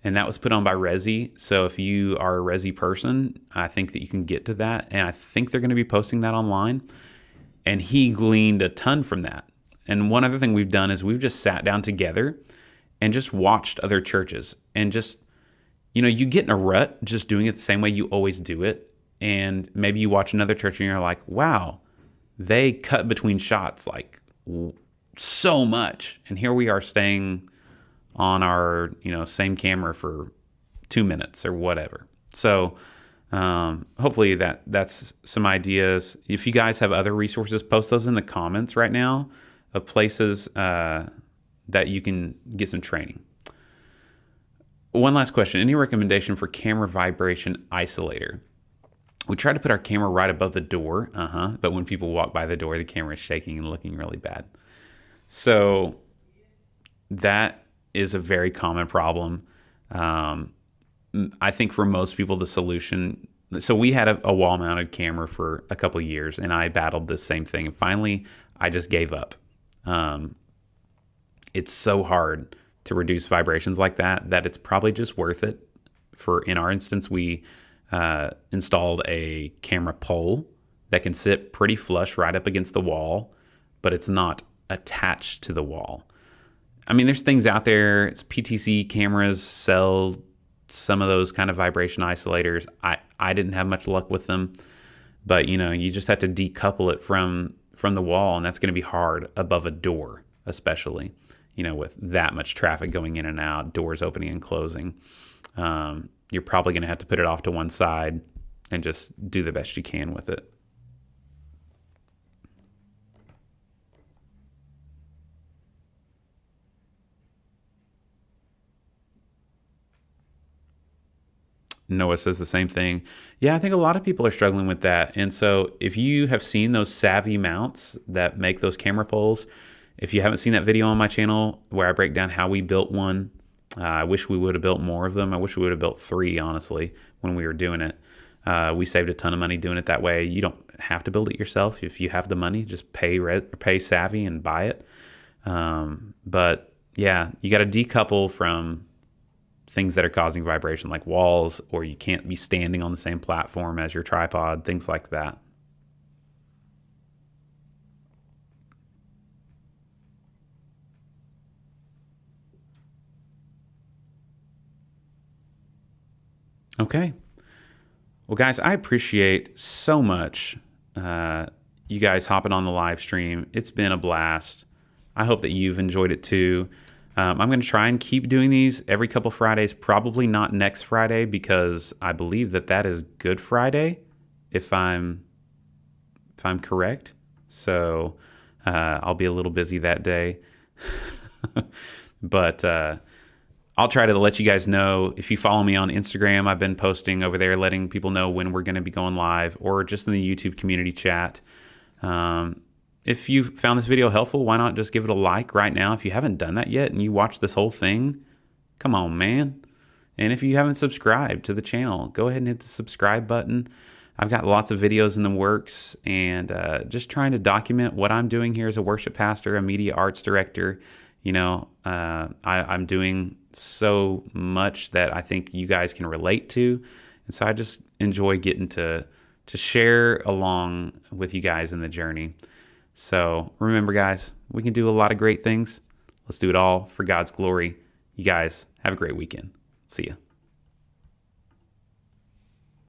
And that was put on by Resi. So if you are a Resi person, I think that you can get to that. And I think they're going to be posting that online. And he gleaned a ton from that. And one other thing we've done is we've just sat down together and just watched other churches. And just, you get in a rut just doing it the same way you always do it. And maybe you watch another church and you're like, wow, they cut between shots like so much. And here we are staying on our, same camera for 2 minutes or whatever. So hopefully that's some ideas. If you guys have other resources, post those in the comments right now of places that you can get some training. One last question. Any recommendation for camera vibration isolator? We try to put our camera right above the door, but when people walk by the door, the camera is shaking and looking really bad. So that is a very common problem. I think for most people, the solution... So we had a wall-mounted camera for a couple of years, and I battled this same thing. And finally, I just gave up. It's so hard to reduce vibrations like that it's probably just worth it. In our instance, we installed a camera pole that can sit pretty flush right up against the wall, but it's not attached to the wall. I mean, there's things out there. It's PTZ Cameras sell some of those kind of vibration isolators. I didn't have much luck with them, but you just have to decouple it from the wall, and that's going to be hard above a door, especially, with that much traffic going in and out, doors opening and closing. You're probably going to have to put it off to one side and just do the best you can with it. Noah says the same thing. Yeah, I think a lot of people are struggling with that. And so if you have seen those savvy mounts that make those camera poles, if you haven't seen that video on my channel where I break down how we built one, I wish we would have built more of them. I wish we would have built 3, honestly, when we were doing it. We saved a ton of money doing it that way. You don't have to build it yourself. If you have the money, just pay Savvy and buy it. But yeah, you got to decouple from things that are causing vibration like walls, or you can't be standing on the same platform as your tripod, things like that. Okay. Well, guys, I appreciate so much you guys hopping on the live stream. It's been a blast. I hope that you've enjoyed it too. I'm going to try and keep doing these every couple Fridays, probably not next Friday, because I believe that is Good Friday, if I'm correct. So I'll be a little busy that day. But I'll try to let you guys know. If you follow me on Instagram, I've been posting over there, letting people know when we're going to be going live, or just in the YouTube community chat. if you found this video helpful, why not just give it a like right now? If you haven't done that yet and you watched this whole thing, come on, man. And if you haven't subscribed to the channel, go ahead and hit the subscribe button. I've got lots of videos in the works, and just trying to document what I'm doing here as a worship pastor, a media arts director. You know, I'm doing so much that I think you guys can relate to. And so I just enjoy getting to share along with you guys in the journey. So remember, guys, we can do a lot of great things. Let's do it all for God's glory. You guys have a great weekend. See ya.